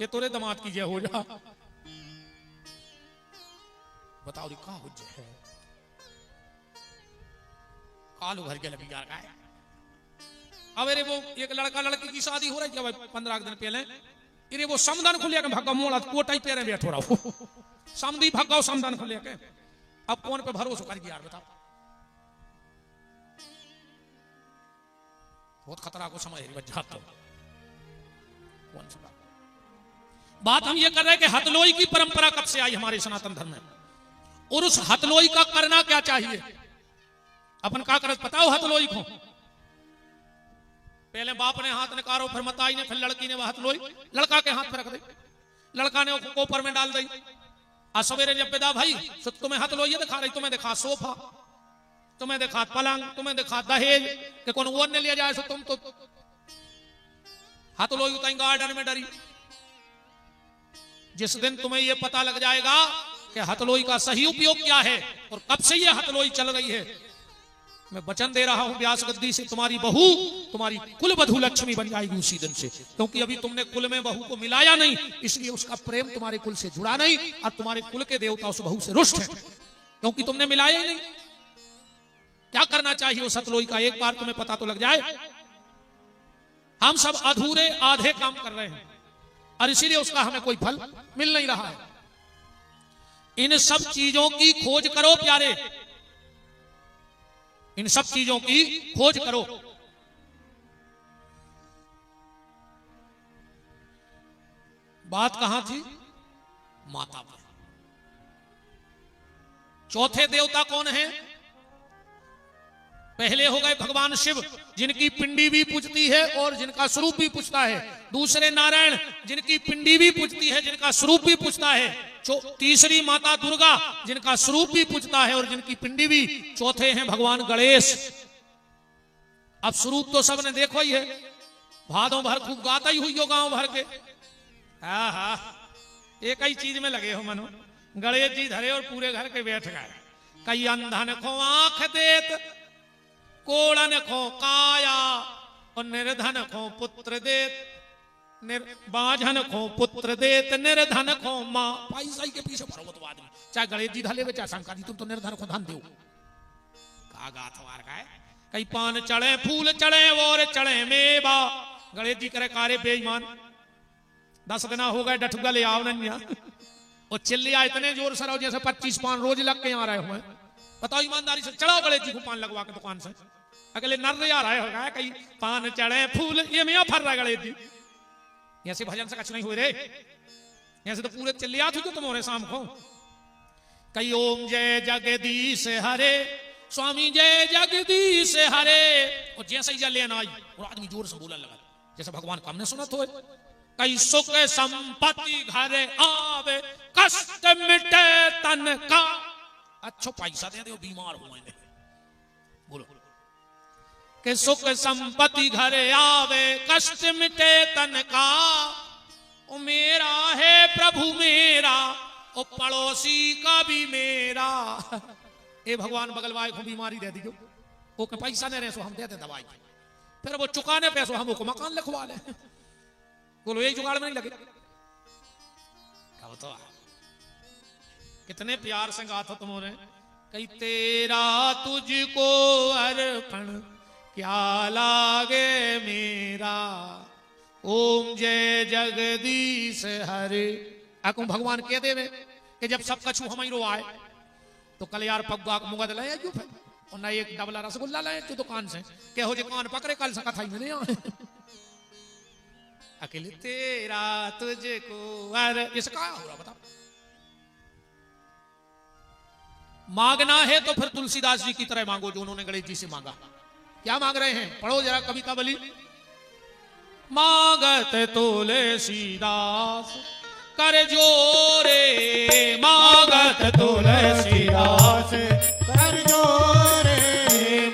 ये तोरे दामाद की जय हो जा। बताओ कहां हो जय है? कालू घर के लगी जा रहा है। अब अरे वो एक लड़का लड़की की शादी हो रही है 15 दिन पहले। अरे वो समदान खुलिया के भगा मोड़ा कोटाई पैरे बैठो रहा समदी भगाओ समदान खुलिया के। अब कौन पे भरोसा कर यार बताओ? बहुत खतरा को समझ बच्चा तो कौन सी बात हम ये कर रहे हैं कि हथलोई की परंपरा कब से आई हमारे सनातन धर्म में, और उस हथलोई का करना क्या चाहिए। अपन का कर पता हो हथलोई को, पहले बाप ने हाथ निकारो, फिर मताई ने, फिर लड़की ने वह हथलोई लड़का के हाथ पर रख दी, लड़का ने कोपर में डाल दी। आज सवेरे जब विदा भाई तो तुम्हें हथलोई दिखा रही, तुम्हें दिखा सोफा, तुम्हें दिखा पलंग, तुम्हें दिखा दहेज कि कौन वो ने लिया जाए, सो तुम तो हथलोई उताई गार्डन में डरी। जिस दिन तुम्हें यह पता लग जाएगा कि हथलोई का सही उपयोग क्या है और कब से यह हथलोई चल रही है, मैं वचन दे रहा हूं व्यास गद्दी से, तुम्हारी बहू तुम्हारी कुल वधू लक्ष्मी बन जाएगी उसी दिन से। क्योंकि अभी तुमने कुल में बहू को मिलाया नहीं, इसलिए उसका प्रेम तुम्हारे कुल से जुड़ा नहीं, और तुम्हारे कुल के देवता उस बहू से रुष्ट है, क्योंकि तुमने मिलाया ही नहीं। क्या करना चाहिए उस हथलोई का, एक बार तुम्हें पता तो लग जाए। हम सब अधूरे आधे काम कर रहे हैं और इसीलिए उसका हमें कोई फल मिल नहीं रहा है। इन सब चीजों की खोज करो प्यारे, इन सब चीजों की खोज करो। बात कहां थी, माता पर। चौथे देवता कौन है, पहले हो गए भगवान शिव, जिनकी पिंडी भी पूजती है और जिनका स्वरूप भी पूजता है। दूसरे नारायण, जिनकी पिंडी भी पूजती है, जिनका स्वरूप भी पूजता है। तीसरी माता दुर्गा, जिनका स्वरूप भी पूजता है और जिनकी पिंडी भी। चौथे हैं भगवान गणेश। अब स्वरूप तो सबने देखो ही है, भादों भर खूब गाता ही हुई हो गांव भर के। हा एक ही चीज में लगे हो मनो, गणेश जी धरे और पूरे घर के बैठ गए। कई अंधन को आंख देत, कोड़न को काया, और निर्धन को पुत्र देत, बाझन को पुत्र देत, निर्धन को मां। पैसा के पीछे पड़ो तो आदमी, चाहे गणेश जी धले चाहे शंकर जी, तुम तो निर्धन को धन दो। का गाथवार का है, कई पान चढ़े, फूल चढ़े और चढ़े मेवा। गणेश जी करे कारे बेईमान, 10 दिन हो गए डठुगा ले आओ नन्या, और चिल्लिया इतने जोर से रहो जैसे 25 पान रोज लग के आ रहे हुए। बताओ ईमानदारी से, चढ़ाओ गणेश जी को पान लगवा के दुकान से। अगले नर आ रहे होगा, कई पान चढ़े फूल, ये में फर रहा गणेश जी। ऐसे भजन से कुछ नहीं हुए रे, ऐसे तो पूरे चिल्लिया थी तुम्हारे शाम को। कई ओम जय जगदीश हरे, स्वामी जय जगदीश हरे, और जैसे ही लेना आई और आदमी जोर से बोलने लगा जैसे भगवान का हमने सुना तो। कई सुख संपत्ति घर आवे, कष्ट मिटे तन का। अच्छा पैसा दे दो, बीमार हुए बोलो कि सुख संपत्ति घर आवे, कष्ट मिटे तन का। ओ मेरा है प्रभु मेरा, ओ पड़ोसी का भी मेरा। ए भगवान बगल वाले को बीमारी दे दियो, वो के पैसा नहीं रहे सो हम दे दे दवाई, फिर वो चुकाने पैसों हम को मकान लिखवा ले। बोलो यही जुगाड़ में नहीं लगे। क्या तो कितने प्यार से गाथा तुमने, कई तेरा तुझको अर्पण क्या लागे मेरा, ओम जय जगदीश हरे। आको भगवान कह दे कि जब सब कछु हम रो आए तो कल यार पग्गा मुगद लाए क्यों, और ना एक डबला रसगुल्ला लाए तो दुकान से के हो जे कान पकड़े कल सका था मैंने अकेले तेरा तुझको अर। इसका क्या हो रहा बताओ। मांगना है तो फिर तुलसीदास जी की तरह मांगो जो उन्होंने गणेश जी से मांगा। क्या मांग रहे हैं, पढ़ो जरा कविता बली। मांगत तुलसीदास कर जोरे, मांगत तुलसीदास कर जोरे,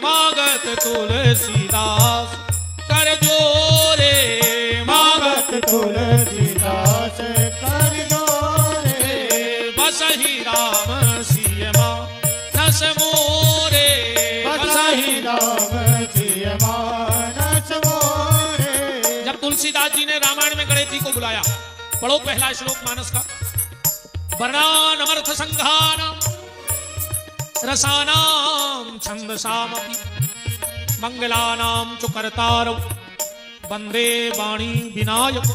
मांगत तुलसीदास कर जोरे, मांगत तुलसीदास कर जोरे। बसहि राम सियमा नस मोरे, बसहि राम सियमा नस मोरे। जब तुलसीदास जी ने रामायण में गणेश जी को बुलाया, पढ़ो पहला श्लोक मानस का। वर्णानमर्थ संघानाम रसानाम छंदसामपि, मंगलानाम च कर्तारौ वंदे वाणी विनायक।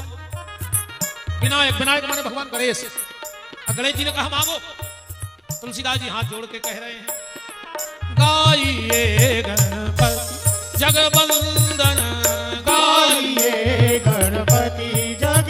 विनायक विनायक माने भगवान गणेश। गणेश जी ने कहा मांगो, तुलसीदास जी हाथ जोड़ के कह रहे हैं गाइए गणपति जगवंदन, गाइए गणपति जग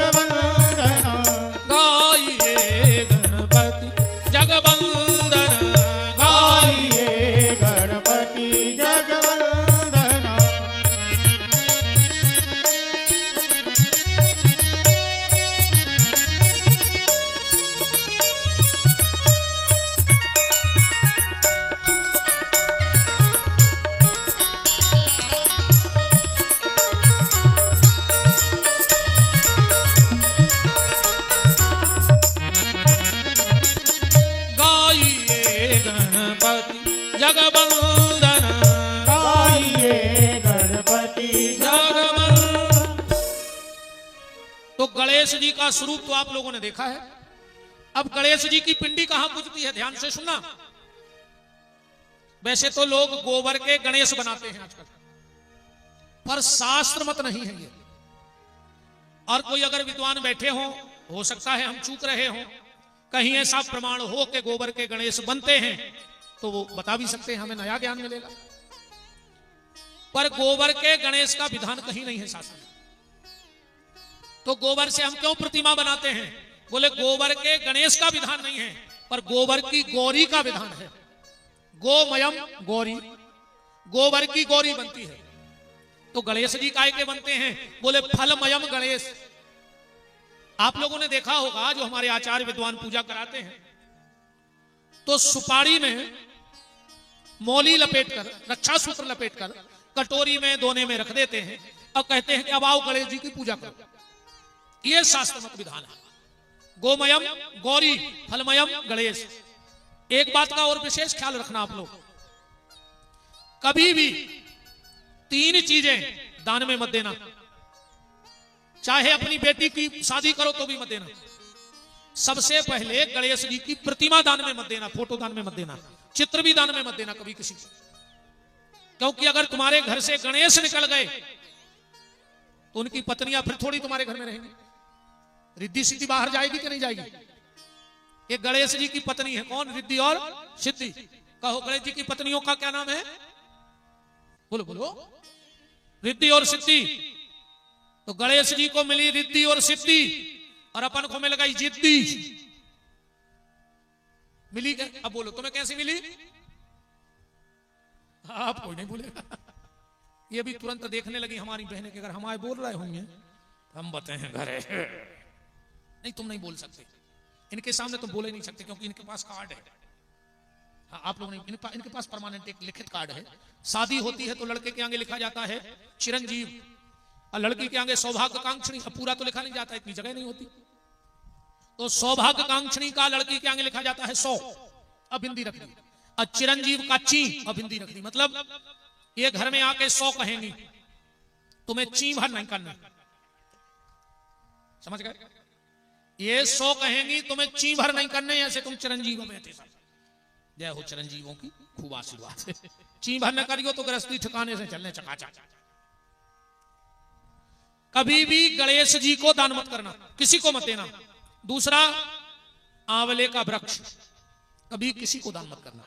तो गणेश जी का स्वरूप तो आप लोगों ने देखा है। अब गणेश जी की पिंडी कहां पूजती है, ध्यान से सुनना। वैसे तो लोग गोबर के गणेश बनाते हैं आजकल, पर शास्त्र मत नहीं है ये। और कोई अगर विद्वान बैठे हो सकता है हम चूक रहे हो, कहीं ऐसा प्रमाण हो कि गोबर के गणेश बनते हैं तो वो बता भी सकते हैं, हमें नया ज्ञान मिलेगा। पर गोबर के गणेश का विधान कहीं नहीं है शास्त्र में। तो गोबर से हम क्यों प्रतिमा बनाते हैं? बोले गोबर के गणेश का विधान नहीं है, पर गोबर की गौरी का विधान है। गोमयम गौरी, गोबर की गौरी बनती है। तो गणेश जी काय के बनते हैं? बोले फलमयम गणेश। आप लोगों ने देखा होगा जो हमारे आचार्य विद्वान पूजा कराते हैं तो सुपारी में मौली लपेटकर, रक्षा सूत्र लपेटकर कटोरी में दोने में रख देते हैं और कहते हैं कि अब आओ गणेश जी की पूजा करो। यह शास्त्र मत विधान है। गोमयम गौरी, फलमयम गणेश। एक बात का और विशेष ख्याल रखना आप लोग, कभी भी 3 चीजें दान में मत देना। चाहे अपनी बेटी की शादी करो तो भी मत देना। सबसे पहले गणेश जी की प्रतिमा दान में मत देना, फोटो दान में मत देना, चित्र भी दान में मत देना कभी किसी को। क्योंकि अगर तुम्हारे घर से गणेश निकल गए तो उनकी पत्नियां फिर थोड़ी तुम्हारे घर में रहेंगी। रिद्धि सिद्धि बाहर जाएगी कि नहीं जाएगी? ये गणेश जी की पत्नी है, कौन? रिद्धि और सिद्धि। कहो गणेश जी की पत्नियों का क्या नाम है? बोलो बोलो। रिद्धि और सिद्धि। तो गणेश जी को मिली रिद्धि और सिद्धि और अपन को मिल गई जिद्दी। मिली क्या? अब बोलो तुम्हें कैसी मिली? आप कोई नहीं बोलेगा। ये भी तुरंत देखने लगी हमारी बहनें कि अगर हमारे बोल रहे होंगे हम बताएं घरे। नहीं, तुम नहीं बोल सकते इनके सामने, तुम बोले नहीं सकते क्योंकि इनके पास कार्ड है। हाँ, आप लोग नहीं, इनके पास परमानेंट एक लिखित कार्ड है। शादी होती है तो लड़के के आगे लिखा जाता है चिरंजीव और लड़की के आगे सौभाग्यकांक्षणी। अब पूरा तो लिखा नहीं जाता, इतनी जगह नहीं होती। तो सौभाग्यकांक्षणी का लड़की के आगे लिखा जाता है 100, अब हिंदी रख दी। और चिरंजीव का ची, अब हिंदी रख दी। मतलब ये घर में आके 100 कहेंगी, तुम्हें ची भर नहीं करना। समझ गए? ये 100 कहेंगी, तुम्हें ची भर नहीं करने, ऐसे तुम चिरंजीव बैठे सब। जय हो चिरंजीवों की, खूब आशीर्वाद। ची भर न करियो तो गृहस्थी ठिकाने से चलने चकाचक। कभी भी गणेश जी को दान मत करना, किसी को मत देना। दूसरा, आंवले का वृक्ष कभी किसी को दान मत करना।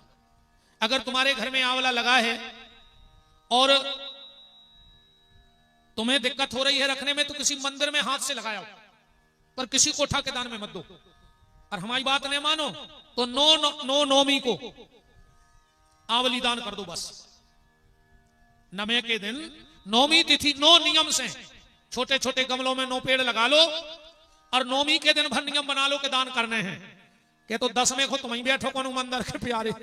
अगर तुम्हारे घर में आंवला लगा है और तुम्हें दिक्कत हो रही है रखने में तो किसी मंदिर में हाथ से लगाया, पर किसी को उठा के दान में मत दो। और हमारी बात नहीं मानो तो नो नौमी को आंवली दान कर दो बस। नवे के दिन नौमी तिथि 9 नियम से छोटे छोटे गमलों में 9 पेड़ लगा लो और नौमी के दिन भर नियम बना लो कि दान करने हैं। के तो 10 में खो तुम ही बैठो कौन मंदिर के प्यारे।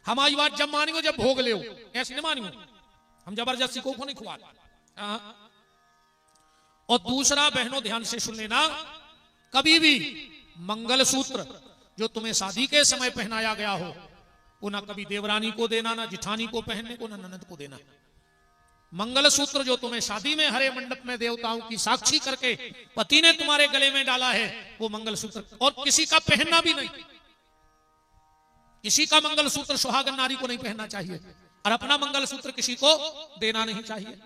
हमारी बात जब मानियो जब भोग ले, ऐसे नहीं मानियो। हम जबरदस्ती को नहीं खुआ। और दूसरा, बहनों ध्यान से सुन लेना, कभी भी मंगलसूत्र जो तुम्हें शादी के समय पहनाया गया हो वो ना कभी देवरानी को देना, ना जिठानी को पहनने को, ना ननद को देना। मंगलसूत्र जो तुम्हें शादी में हरे मंडप में देवताओं की साक्षी करके पति ने तुम्हारे गले में डाला है वो मंगलसूत्र, और किसी का पहनना भी नहीं। किसी का मंगलसूत्र सुहागन नारी को नहीं पहनना चाहिए और अपना मंगलसूत्र किसी को देना नहीं चाहिए।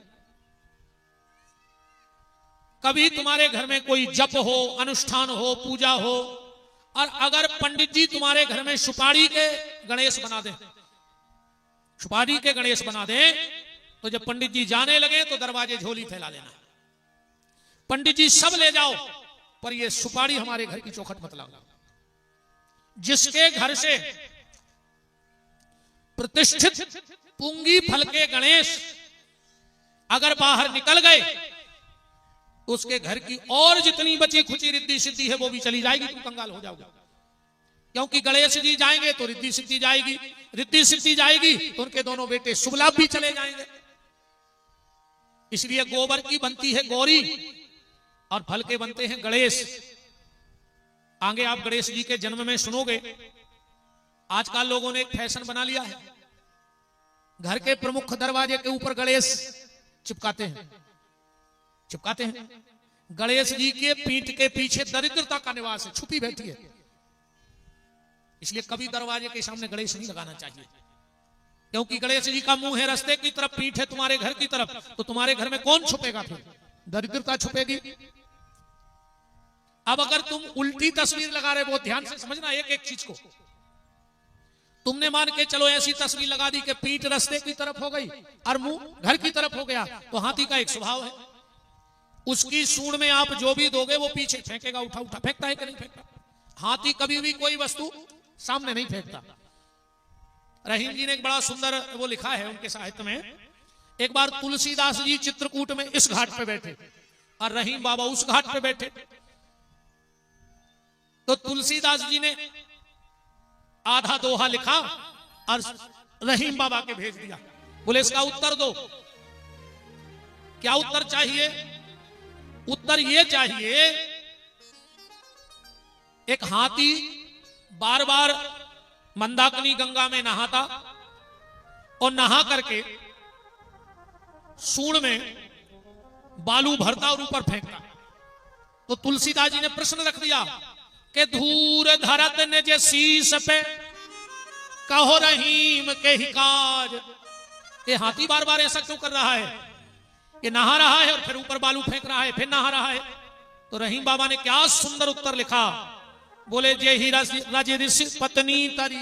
कभी तुम्हारे घर में कोई जप हो, अनुष्ठान हो, पूजा हो और अगर पंडित जी तुम्हारे घर में सुपारी के गणेश बना दें, सुपारी के गणेश बना दें, तो जब पंडित जी जाने लगे तो दरवाजे झोली फैला लेना। पंडित जी सब ले जाओ पर ये सुपारी हमारे घर की चौखट मत लाओ। जिसके घर से प्रतिष्ठित पुंगी फल के गणेश अगर बाहर निकल गए तो उसके घर की और जितनी बची खुची रिद्धि सिद्धि है वो भी चली जाएगी, तुम कंगाल हो जाओगे। क्योंकि गणेश जी जाएंगे तो रिद्धि सिद्धि जाएगी, रिद्धि सिद्धि जाएगी तो उनके दोनों बेटे शुभ लाभ भी चले जाएंगे। इसलिए गोबर की बनती है गौरी और फल के बनते हैं गणेश। आगे आप गणेश जी के जन्म में सुनोगे, आजकल लोगों ने एक फैशन बना लिया है, घर के प्रमुख दरवाजे के ऊपर गणेश चिपकाते हैं। गणेश जी के पीठ के पीछे दरिद्रता का निवास है, छुपी बैठी है। इसलिए कभी दरवाजे के सामने गणेश नहीं लगाना चाहिए, क्योंकि गणेश जी का मुंह है रास्ते की तरफ, पीठ है तुम्हारे घर की तरफ, तो तुम्हारे घर में कौन छुपेगा? फिर दरिद्रता छुपेगी। अब अगर तुम उल्टी तस्वीर लगा रहे, वो ध्यान से समझना एक एक चीज को। तुमने मान के चलो ऐसी तस्वीर लगा दी कि पीठ रास्ते की तरफ हो गई और मुंह घर की तरफ हो गया, तो हाथी का एक स्वभाव है, उसकी सूंड में आप जो भी दोगे वो पीछे फेंकेगा, उठा उठा फेंकता है कि नहीं फेंकता? हाथी कभी भी कोई वस्तु सामने नहीं फेंकता। रहीम जी ने एक बड़ा सुंदर वो लिखा है उनके साहित्य में। एक बार तुलसीदास जी चित्रकूट में इस घाट पे बैठे और रहीम बाबा उस घाट पे बैठे, तो तुलसीदास जी ने आधा दोहा लिखा और रहीम बाबा के भेज दिया। बोले इसका उत्तर दो। क्या उत्तर चाहिए? उत्तर ये चाहिए, एक हाथी बार बार मंदाकिनी गंगा में नहाता और नहा करके सूंड में बालू भरता और ऊपर फेंकता। तो तुलसीदास जी ने प्रश्न रख दिया कि धूर धरत ने जे शीस पे कहो रहीम के ही काज। ये हाथी बार बार ऐसा क्यों कर रहा है? ये नहा रहा है और फिर ऊपर बालू फेंक रहा है, फिर नहा रहा है। तो रहीम बाबा ने क्या सुंदर उत्तर लिखा। बोले जे ही राजे ऋषि पत्नी तरी